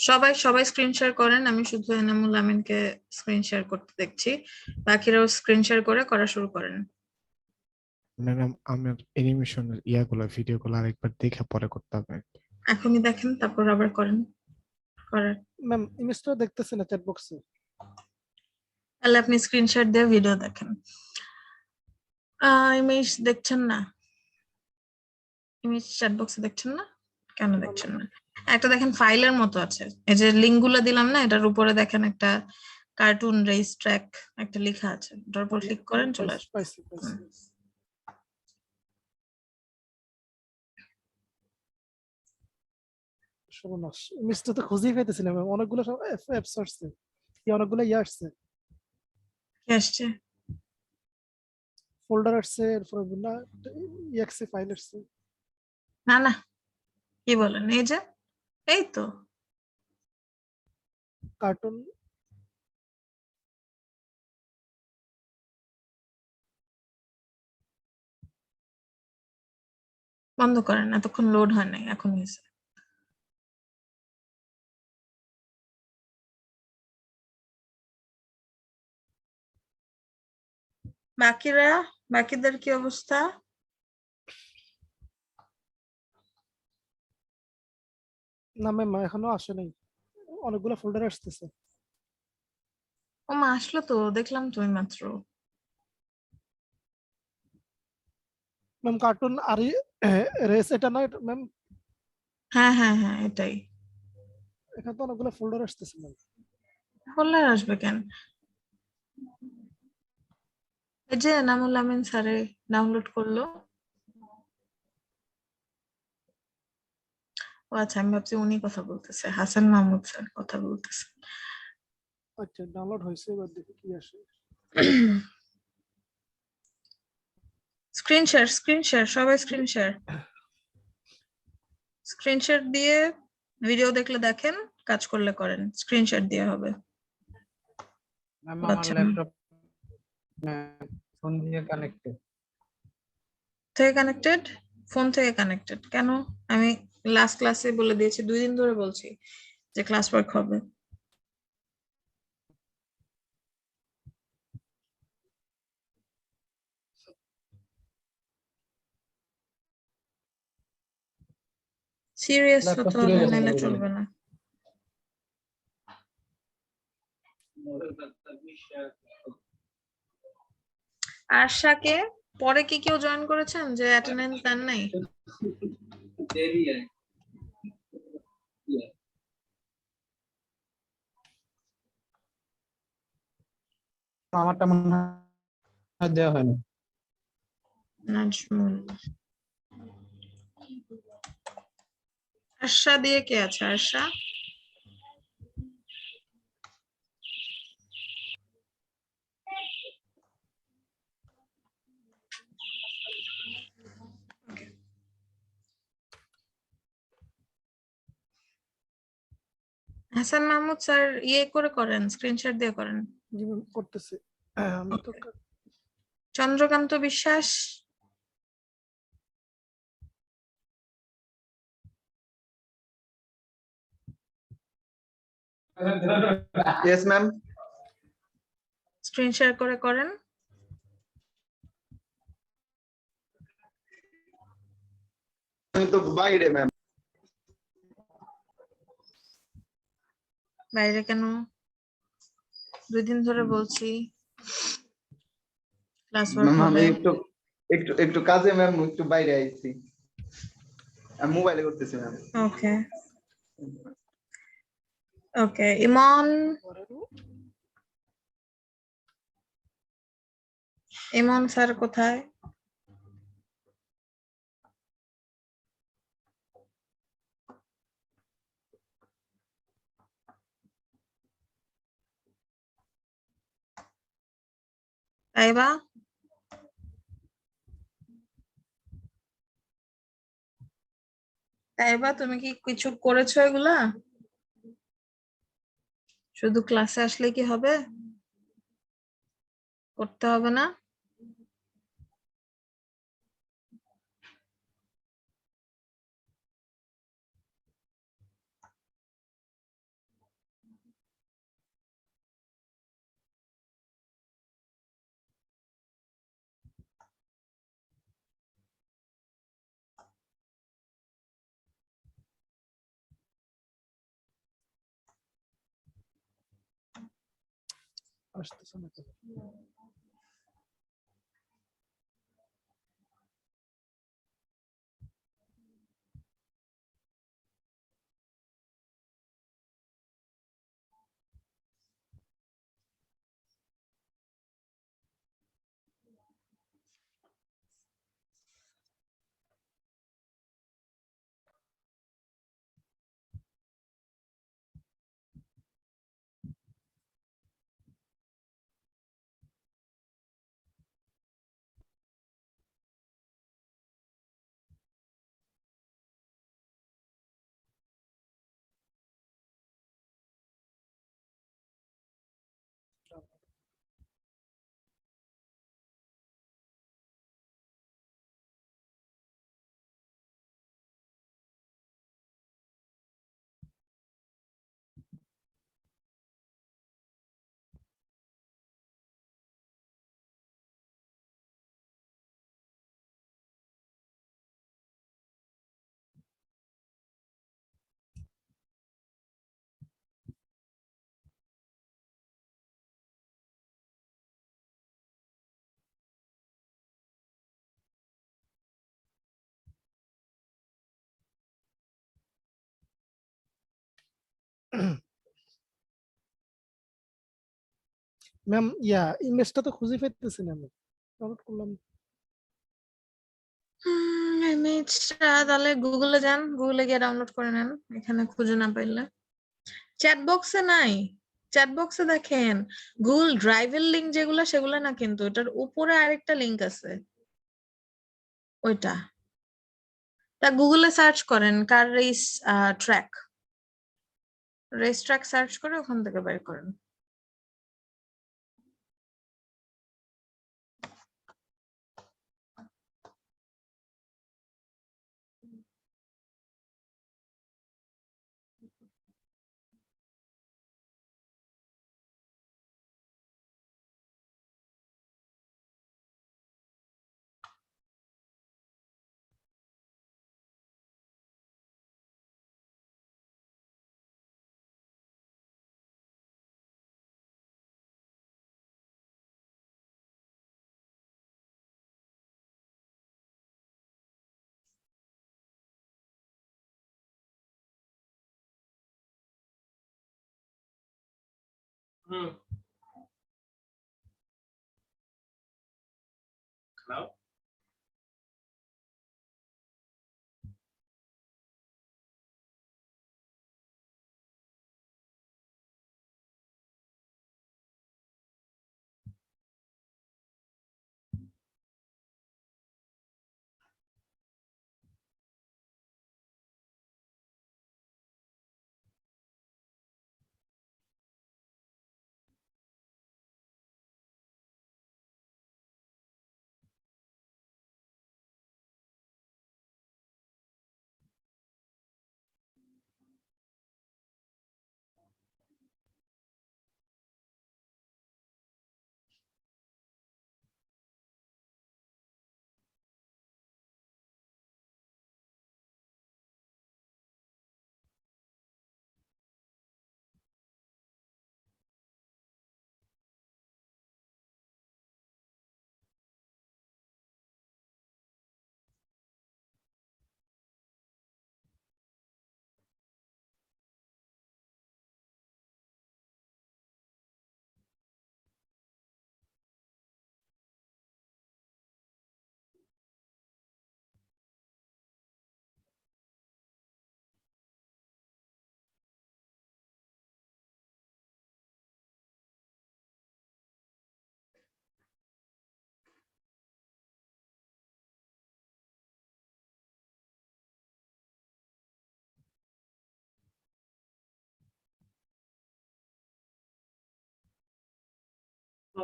সবাই সবাই স্ক্রিন শেয়ার করেন, আমি শুধু এনামুল আমিনকে স্ক্রিন শেয়ার করতে দেখছি, বাকিরাও স্ক্রিন শেয়ার করে করা শুরু করেন। ম্যাডাম আমার অ্যানিমেশনের ভিডিওগুলো আরেকবার দেখে পরে করতে হবে। এখনই দেখেন, তারপর আবার করেন। ম্যাম ইমেজটা দেখতেছি না চ্যাট বক্সে। তাহলে আপনি স্ক্রিনশট দিয়ে ভিডিও দেখেন। ইমেজ দেখছেন না? ইমেজ চ্যাট বক্সে দেখছেন না? কেন দেখছেন না? একটা দেখেন ফাইলের মতো আছে, এই যে লিংক গুলো দিলাম না, এটার উপরে দেখেন একটা কার্টুন রেস ট্র্যাক একটা লেখা আছে, ওটার উপর ক্লিক করেন, চলে আসবে। সর্বনাশ, ইমেজটা তো খুঁজেই পাইতেছি না ম্যাম, অনেকগুলো সব অ্যাপস আসছে, অনেকগুলো আসছে। কি আসছে? ফোল্ডার আসছে, এরপরে বুলা exe ফাইল আসছে। না না, কি বলেন? এই যে, এই তো কার্টুন বন্ধ করেন, এতক্ষণ লোড হয় নাই, এখন হয়েছে। বাকিরা, বাকিদের কি অবস্থা? না ম্যাম এখনো আসে নাই, অনেকগুলো ফোল্ডার আসতেছে। ও মা, আসলো তো, দেখলাম তুমি মাত্র। ম্যাম কার্টুন আর রেস এটা না ম্যাম? হ্যাঁ হ্যাঁ হ্যাঁ, এটাই। এখানে তো অনেকগুলো ফোল্ডার আসতেছে ম্যাম। ফোল্ডার আসবে কেন? এই যে এনামুল আমিন স্যারে ডাউনলোড করলো। ও আচ্ছা, আমি ভাবছি উনি কথা বলতেছে, হাসান মাহমুদ স্যার কথা বলতেছে। আচ্ছা ডাউনলোড হয়েছে, এবার দেখি কি আসে। স্ক্রিন শেয়ার, স্ক্রিন শেয়ার, সবাই স্ক্রিন শেয়ার। স্ক্রিন শেয়ার দিয়ে ভিডিও দেখলে দেখেন, কাজ করলে করেন, স্ক্রিন শেয়ার দিয়ে হবে। ম্যাম আমার আচ্ছা, ল্যাপটপ ফোন দিয়ে কানেক্টেড। থেকে কানেক্টেড? ফোন থেকে কানেক্টেড কেন? আমি লাস্ট ক্লাসে বলে দিয়েছি, 2 দিন ধরে বলছি যে ক্লাস ওয়ার্ক হবে। সিরিয়াস ল্যাপটপ হতে চলে হবে, গেছে নাহলে মনে করেন। চলবে না। আরশাকে পরে কি কেউ জয়েন করেছেন যে অ্যাটেন্ডেন্স দেন নাই? আমারটা মনে হয় দেওয়া হয়নি। নাজমুল, আরশা দিয়ে কে আছে? আরশা, হাসান মাহমুদ স্যার ইয়ে করে করেন, স্ক্রিনশট দিয়ে করেন। জি ম্যাম করতেছি। আমি তো চন্দ্রকান্ত বিশ্বাস, Yes, ma'am. স্ক্রিন শেয়ার করে করেন। আমি তো বাইরে ম্যাম। বাইরে কেন? 2 দিন ধরে বলছি ক্লাস ওয়ার্ক ম্যাম আমি হবে। একটু একটু একটু কাজে ম্যাম, একটু বাইরে আইছি। আমি মোবাইলে করতেছি ম্যাম। ওকে ওকে। ইমন, ইমন স্যার কোথায়? তাইবা, তাইবা তুমি কি কিছু করেছো এগুলা? শুধু ক্লাসে আসলে কি হবে? করতে হবে না? আসতেছে না কেন? ম্যাম ইমেজটা তো খুঁজে পেতেছি না আমি, ডাউনলোড করলাম। ইমেজটা তাহলে গুগলে যান, গুগলে গিয়ে ডাউনলোড করে নেন, এখানে খুঁজে না পাইলে। চ্যাট বক্সে নাই, চ্যাট বক্সে দেখেন গুগল ড্রাইভের লিংক যেগুলো সেগুলো না, কিন্তু এটার উপরে আরেকটা লিংক আছে ওইটা। তা গুগলে সার্চ করেন car race track, race track search করে ওখান থেকে বের করেন।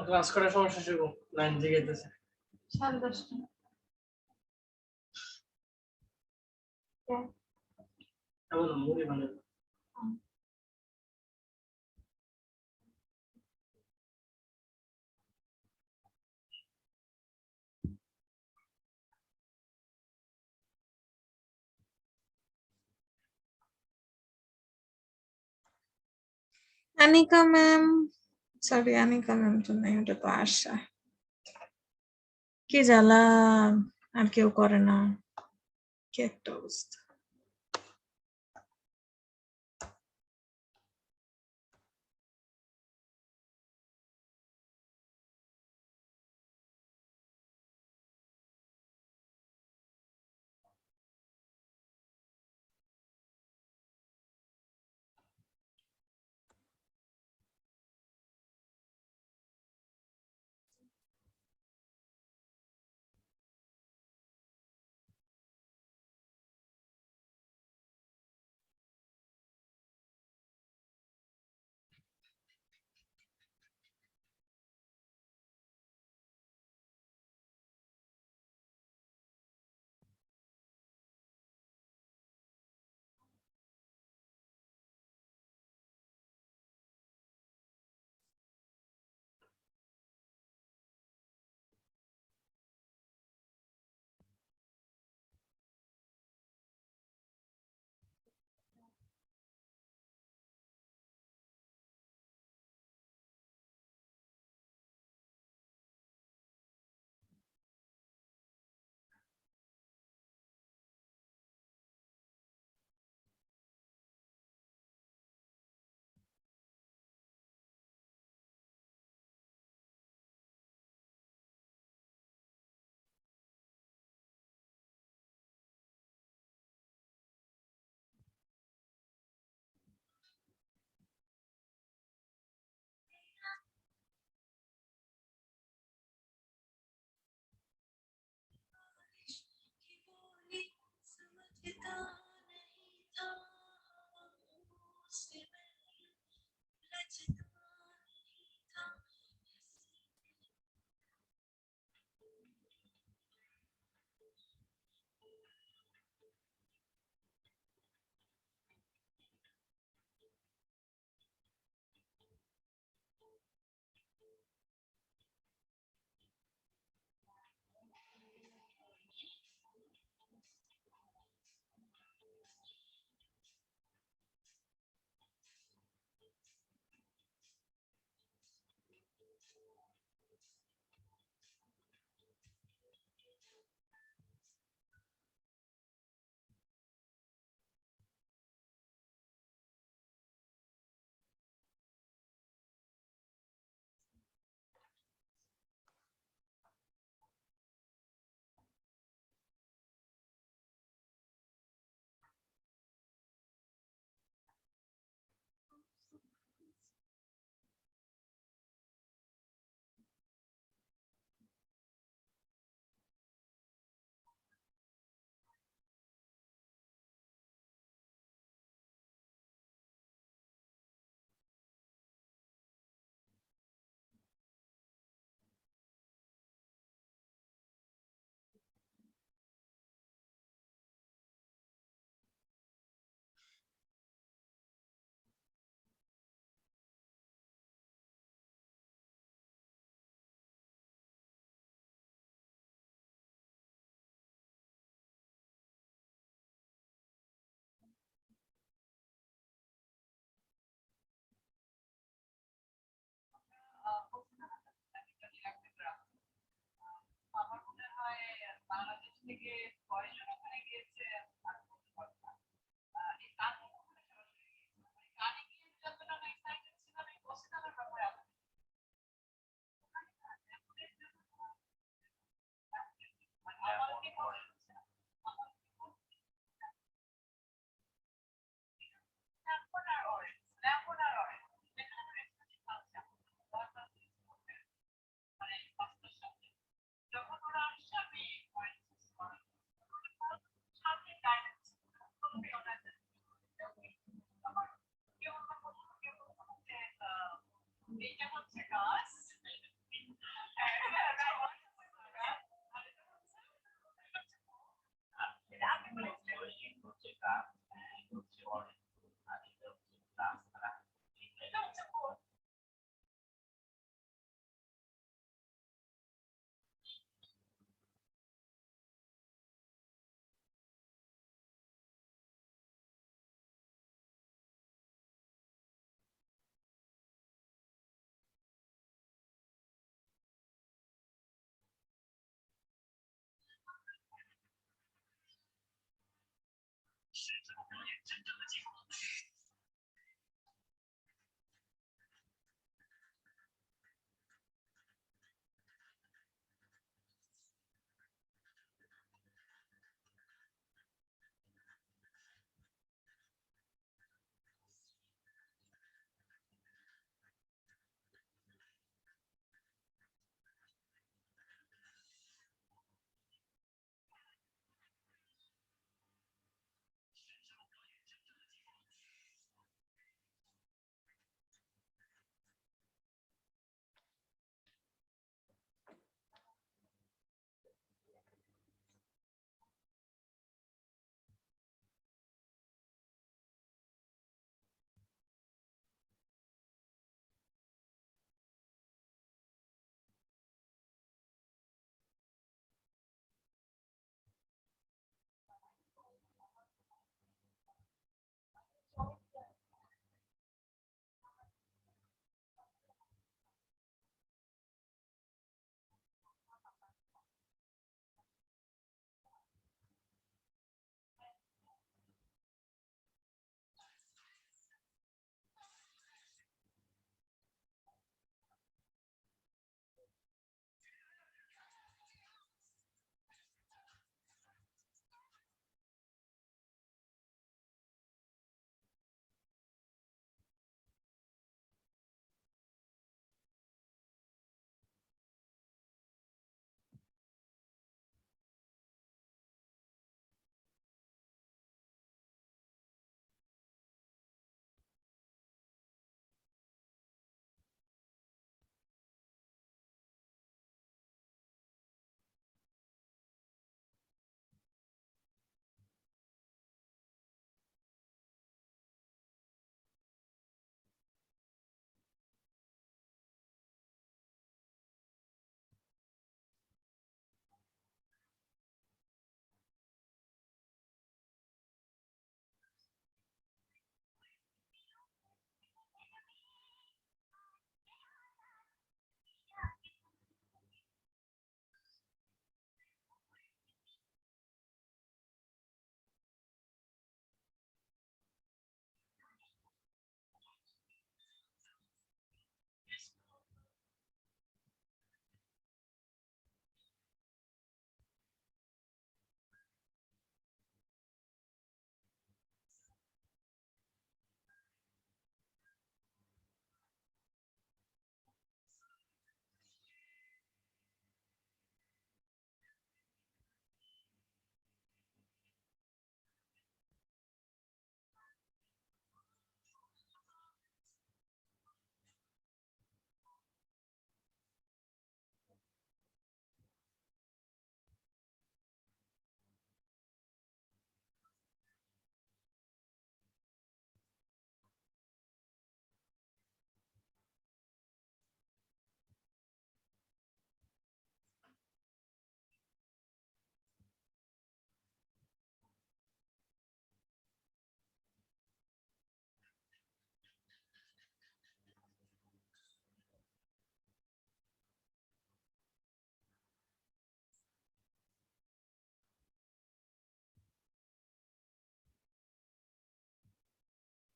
ক্লাস করার সমস্যা শুরু লাইন জেগেতেছে 10:30। এমন মুড়ি বানাবো। Anika ma'am, sorry Anika ma'am তো নাই, ওটা তো আশা। কি জ্বালা, আর কেউ করে না, কি একটা অবস্থা।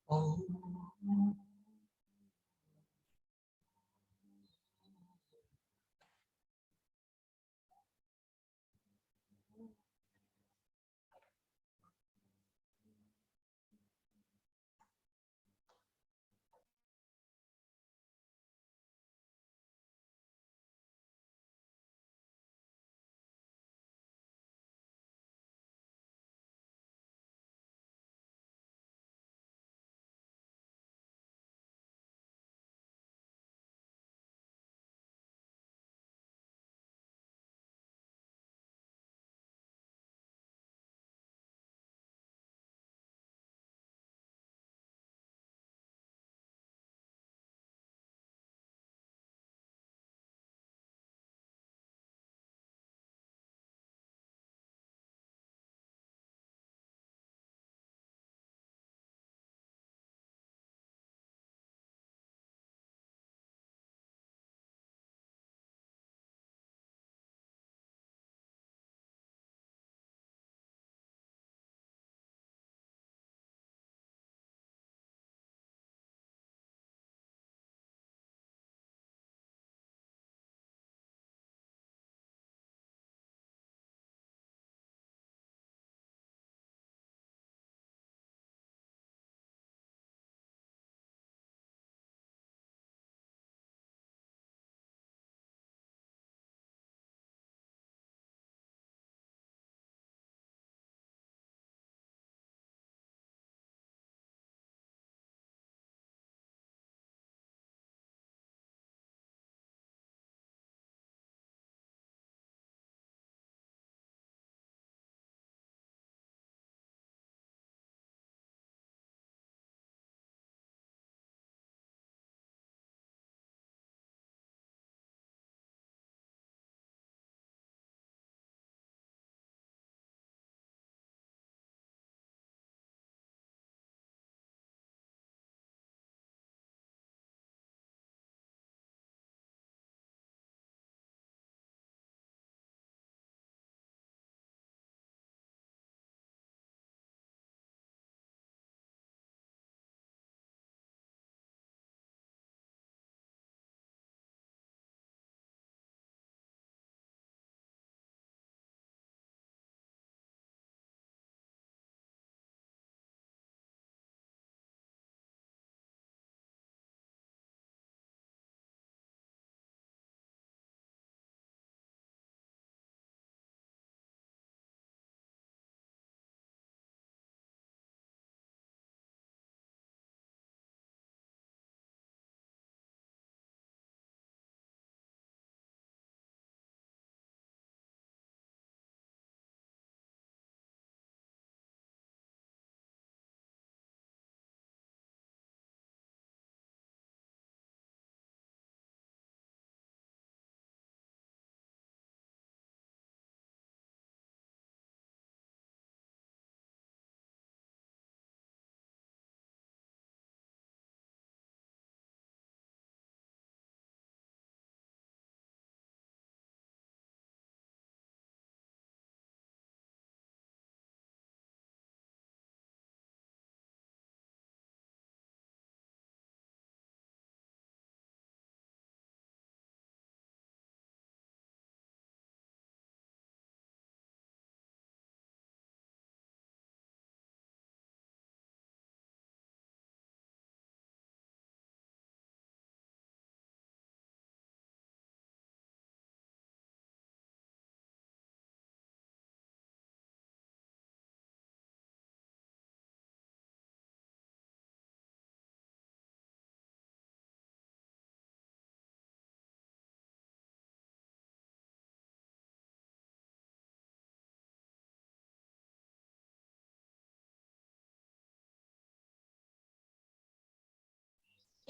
Oh.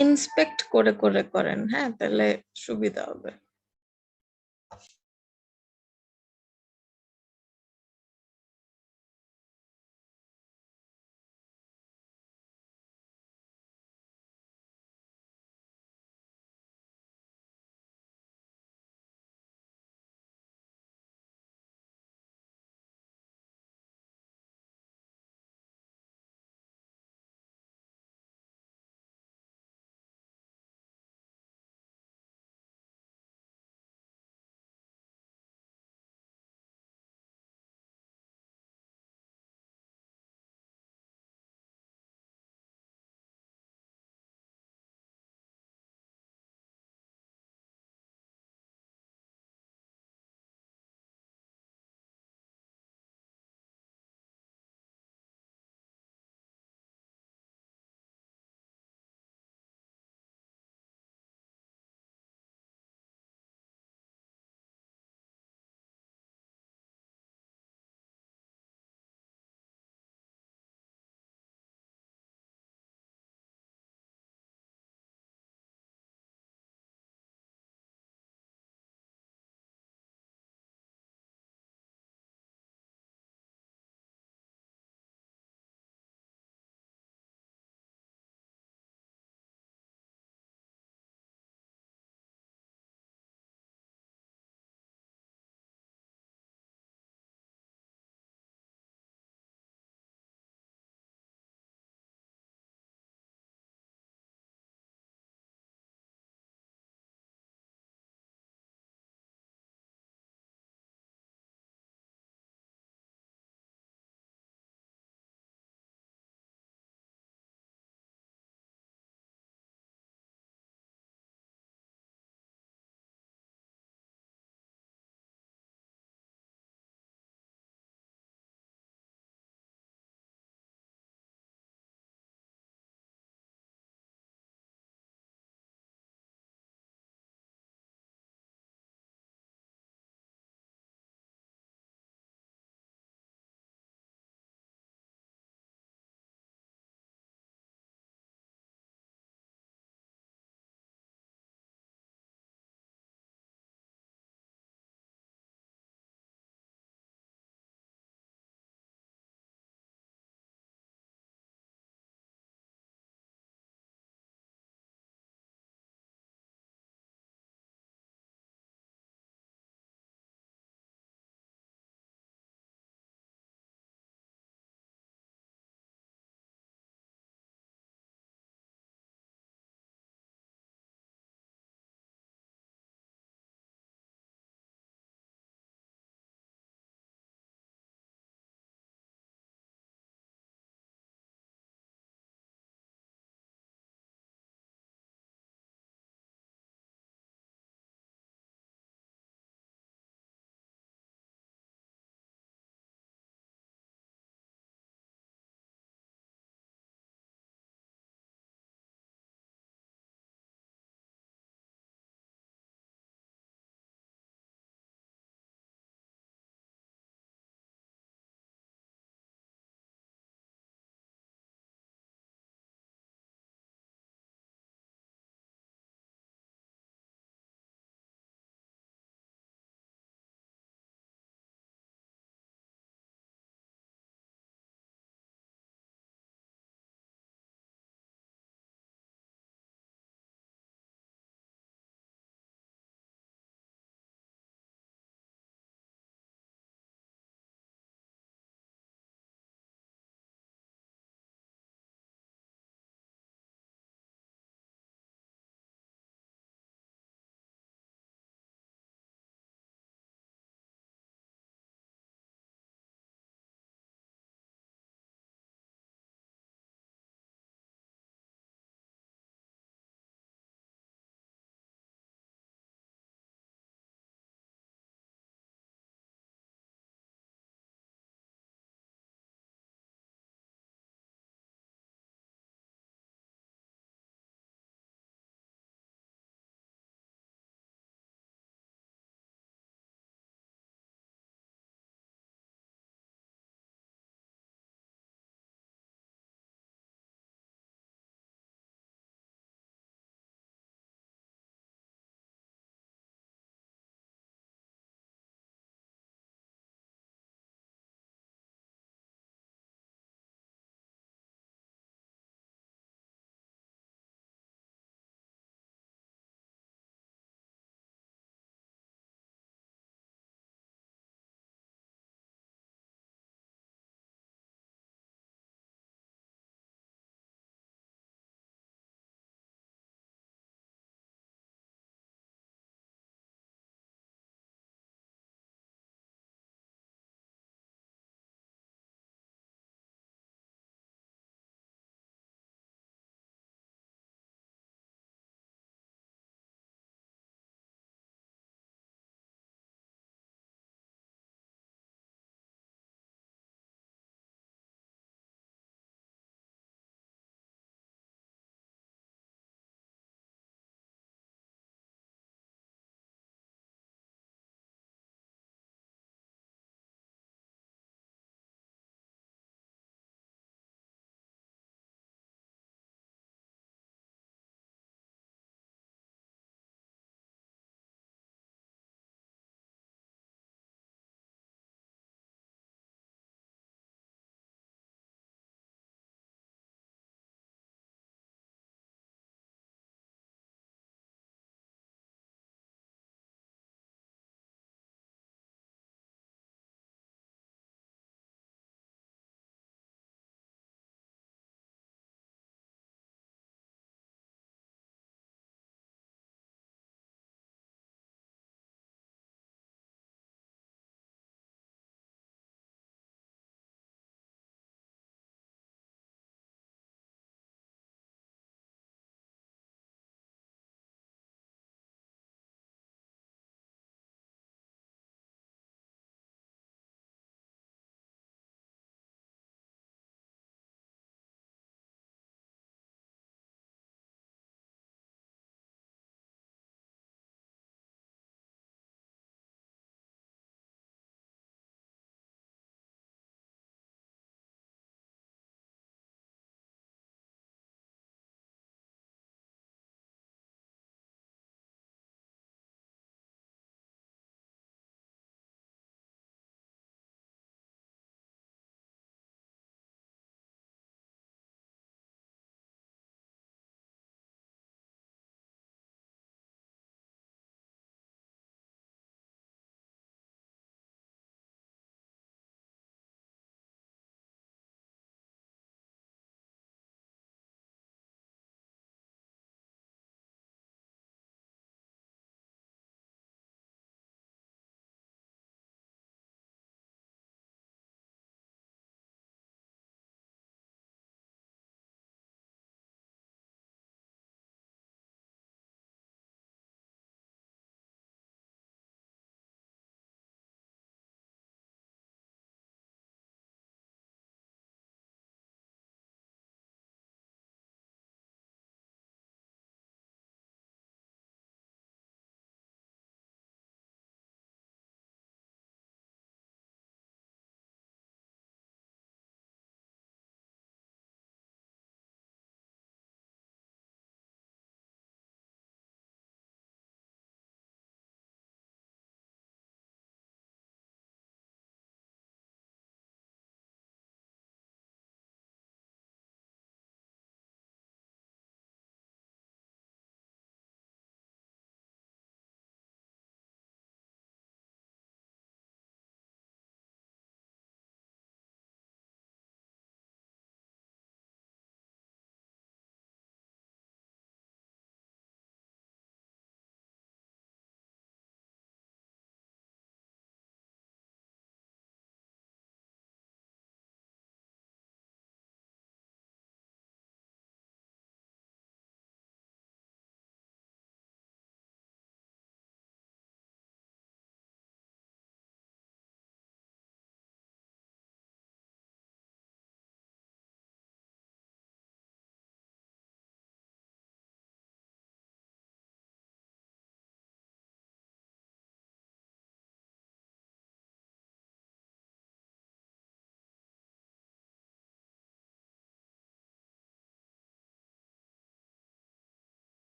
ইন্সপেক্ট করে করে করেন, হ্যাঁ, তাহলে সুবিধা হবে।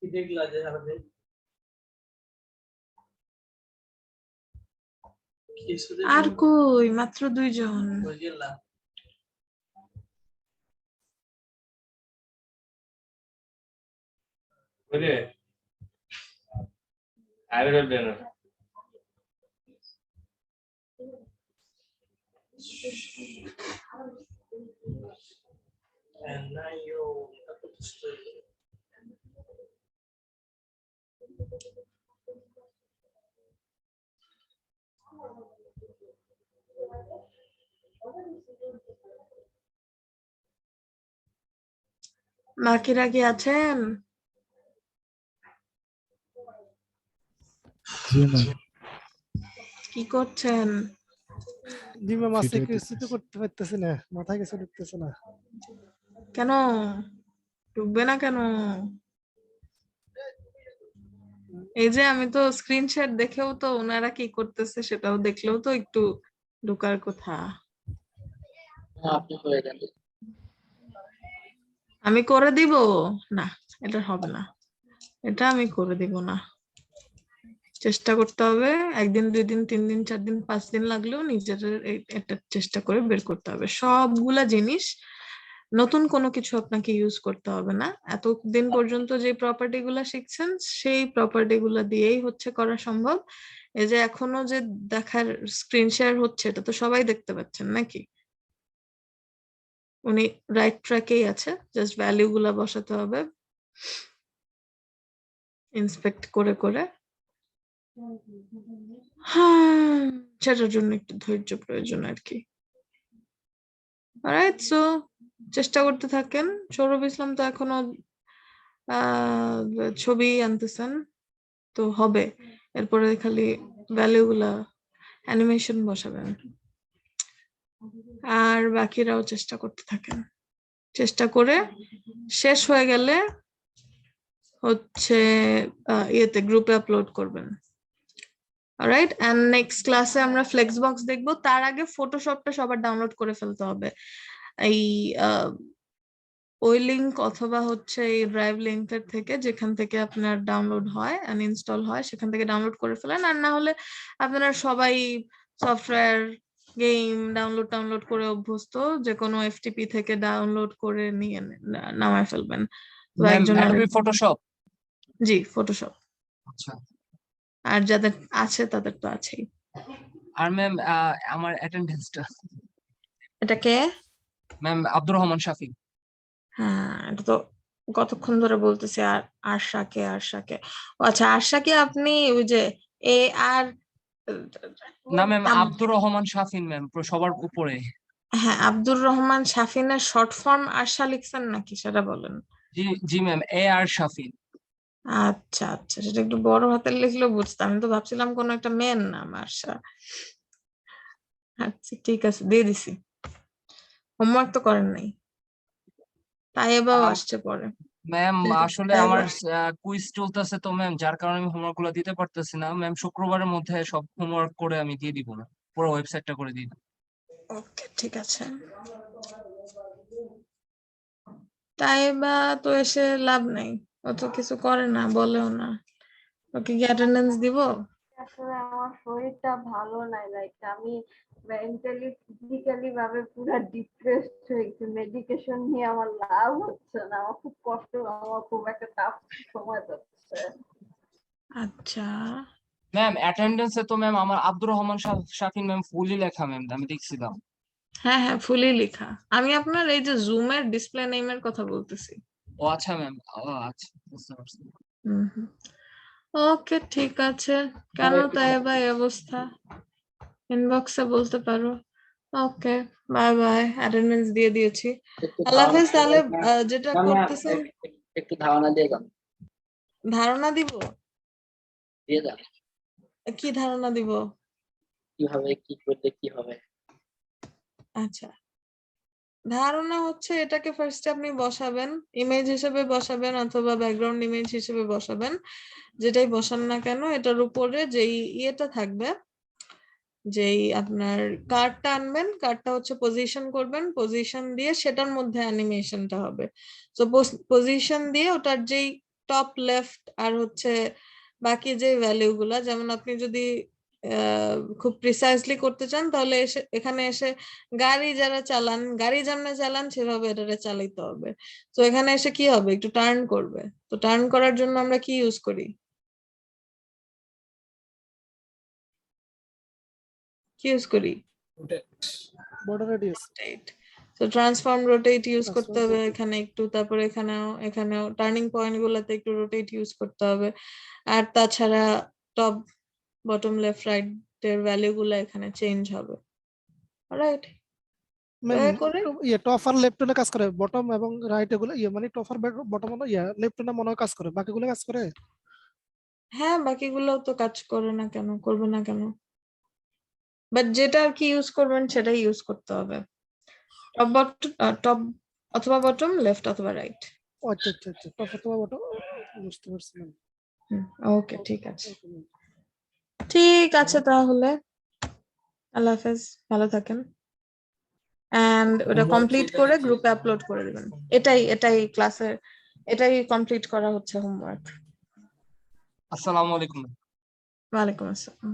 কি দেখলা যে সারাদিন কিছু আর কই মাত্র 2 জন। কই গেলা ওরে আরে বের and now you বাকিরা কি আছেন? জি ম্যাম। কি করছেন? জি ম্যাম আজকে ভিডিও কিছু তো করতে পারতেছি না, মাথায় কিছু ঢুকতেছে না। কেন ঢুকবে না কেন? এই যে আমি তো স্ক্রিনশট দেখেও তো ওনারা কি করতেছে সেটাও দেখলেও তো একটু ঢোকার কথা। আপনি করে দেন। আমি করে দিব না, এটা হবে না, এটা আমি করে দিব না। চেষ্টা করতে হবে, 1 দিন 2 দিন 3 দিন 4 দিন 5 দিন লাগলেও নিজের একটা চেষ্টা করে বের করতে হবে। সবগুলা জিনিস নতুন কোনো কিছু আপনাকে ইউজ করতে হবে না। এতদিন পর্যন্ত যে প্রপার্টি গুলা শিখছেন সেই প্রপার্টি গুলা দিয়েই হচ্ছে করা সম্ভব। এই যে এখনো যে দেখার স্ক্রিন শেয়ার হচ্ছে এটা তো সবাই দেখতে পাচ্ছেন নাকি? উনি রাইট ট্র্যাকেই আছে, জাস্ট ভ্যালু গুলা বসাতে হবে ইন্সপেক্ট করে করে। হ্যাঁ, সেটার জন্য একটু ধৈর্য প্রয়োজন আর কি। অলরাইট, সো চেষ্টা করতে থাকেন। সৌরভ ইসলাম তো এখনো ছবি আনতেছেন, তো হবে। এরপরে খালি ভ্যালু গুলা অ্যানিমেশন বসাবেন, আর বাকিরাও চেষ্টা করতে থাকেন। চেষ্টা করে শেষ হয়ে গেলে হচ্ছে ইয়েতে গ্রুপে আপলোড করবেন। অলরাইট, এন্ড নেক্সট ক্লাসে আমরা ফ্লেক্সবক্স দেখবো। তার আগে ফটোশপটা সবার ডাউনলোড করে ফেলতে হবে। এই ওই লিংক অথবা হচ্ছে এই ড্রাইভ লিংকের থেকে, যেখান থেকে আপনার ডাউনলোড হয় এন্ড ইনস্টল হয়, সেখান থেকে ডাউনলোড করে ফেলেন। আর না হলে আপনারা সবাই সফটওয়্যার গেম ডাউনলোড করে অভ্যস্ত, যে কোনো এফটিপি থেকে ডাউনলোড করে নিয়ে নামায় ফেলবেন। Adobe Photoshop. জি, ফটোশপ। আচ্ছা। আর যাদের আছে তাদের তো আছেই। আর ম্যাম আমার অ্যাটেন্ডেন্সটা। এটা কে? ম্যাম আব্দুর রহমান শাফি। হ্যাঁ, এটা তো কতক্ষণ ধরে বলতেছি। আর আরশাকে ও আচ্ছা, আরশাকে আপনি ওই যে এ আর না ম্যাম আব্দুর রহমান শাফিন ম্যাম সবার উপরে। হ্যাঁ, আব্দুর রহমান শাফিনের শর্ট ফর্ম আরশা লিখছেন নাকি সেটা বলেন। জি জি ম্যাম, এ আর শাফিন। আচ্ছা আচ্ছা, সেটা একটু বড় হাতের লিখলেও বুঝতাম। আমি তো ভাবছিলাম কোন একটা মেয়ের নাম আরশা। আচ্ছা ঠিক আছে, দিয়ে দিছি। হোমওয়ার্ক তো করেন নাই, তাই এবার আসছে পরে। ম্যাম আসলে আমার কুইজ চলতেছে তো ম্যাম, যার কারণে আমি হোমওয়ার্ক গুলো দিতে পারতেছি না ম্যাম। শুক্রবারের মধ্যে সব হোমওয়ার্ক করে আমি দিয়ে দিব না, পুরো ওয়েবসাইটটা করে দিই। ওকে ঠিক আছে। তাই বা তো এসে লাভ নাই, ও তো কিছু করে না, বলেও না। ওকে কি অ্যাটেন্ডেন্স দিব? আসলে আমার শরীরটা ভালো নাই, লাইক আমি মেন্টালি ফিজিক্যালি ভাবে পুরো ডিপ্রেসড হয়ে গেছি। মেডিকেশন নিয়ে আমার লাভ হচ্ছে না, আমার খুব কষ্ট, আমার খুব একটা টাফ সময় যাচ্ছে। আচ্ছা ম্যাম অ্যাটেন্ডেন্সে তো ম্যাম আমার আব্দুর রহমান শাফিন ম্যাম ফুলই লেখা ম্যাম, আমি দেখছিলাম। হ্যাঁ হ্যাঁ, ফুলই লেখা। আমি আপনার এই যে জুমের ডিসপ্লে নেমের কথা বলতেছি। ও আচ্ছা ম্যাম, ও আচ্ছা বুঝতে পারছি। ওকে ঠিক আছে। কেন তাই বা এই অবস্থা ইনবক্সে বলতে পারো। ওকে বাই বাই, অ্যাটেন্ডেন্স দিয়ে দিয়েছি। আল্লাহ হাফেজ। তাহলে যেটা করতেছেন একটু ধারণা দিয়ে দাও। ধারণা দিব? দিয়ে দাও কি ধারণা দিব? কিভাবে কি করলে কি হবে। আচ্ছা, ধারণা হচ্ছে এটাকে ফার্স্টে আপনি বসাবেন, ইমেজ হিসেবে বসাবেন অথবা ব্যাকগ্রাউন্ড ইমেজ হিসেবে বসাবেন। যেটাই বসান না কেন, এটার উপরে যেই ইয়েটা থাকবে, যেই আপনার কার্ডটা আনবেন, কার্ডটা হচ্ছে পজিশন করবেন, পজিশন দিয়ে সেটার মধ্যে অ্যানিমেশনটা হবে। তো পজিশন দিয়ে ওটার যেই টপ লেফট আর হচ্ছে বাকি যে ভ্যালু গুলা, যেমন আপনি যদি খুব প্রিসাইজলি করতে চান তাহলে এখানে এসে গাড়ি যারা চালান, গাড়ি যেমন চালান সেভাবে এটারে চালাইতে হবে। তো এখানে এসে কি হবে, একটু টার্ন করবে। তো টার্ন করার জন্য আমরা কি ইউজ করি, কি ইউজ করি? Border radius. রোটেট। তো ট্রান্সফর্ম রোটেট ইউজ করতে Transform হবে rotate. এখানে একটু, তারপরে এখানেও টার্নিং পয়েন্ট গুলাতে একটু রোটেট ইউজ করতে হবে। আর তাছাড়া টপ বটম লেফট রাইট এর ভ্যালু গুলো এখানে চেঞ্জ হবে। অলরাইট, ম্যাম করে টপ আর লেফট না কাজ করে, বটম এবং রাইট এগুলো মানে টপ আর বটম না লেফট না মনে হয় কাজ করে, বাকিগুলো কাজ করে। হ্যাঁ, বাকিগুলো তো কাজ করে না কেন, করবে না কেন? বাট যেটা আর কি ইউজ করবেন সেটাই ইউজ করতে হবে। টপ অথবা বটম, লেফট অথবা রাইট। আচ্ছা আচ্ছা আচ্ছা, টপ অথবা বটম, বুঝতে পারছি ম্যাম। ওকে, ঠিক আছে, ঠিক আছে তাহলে আল্লাহ হাফেজ, ভালো থাকেন। এন্ড ওটা কমপ্লিট করে গ্রুপে আপলোড করে দিবেন। এটাই ক্লাসের, এটাই কমপ্লিট করা হচ্ছে হোমওয়ার্ক। আসসালামু আলাইকুম। ওয়ালাইকুম আসসালাম।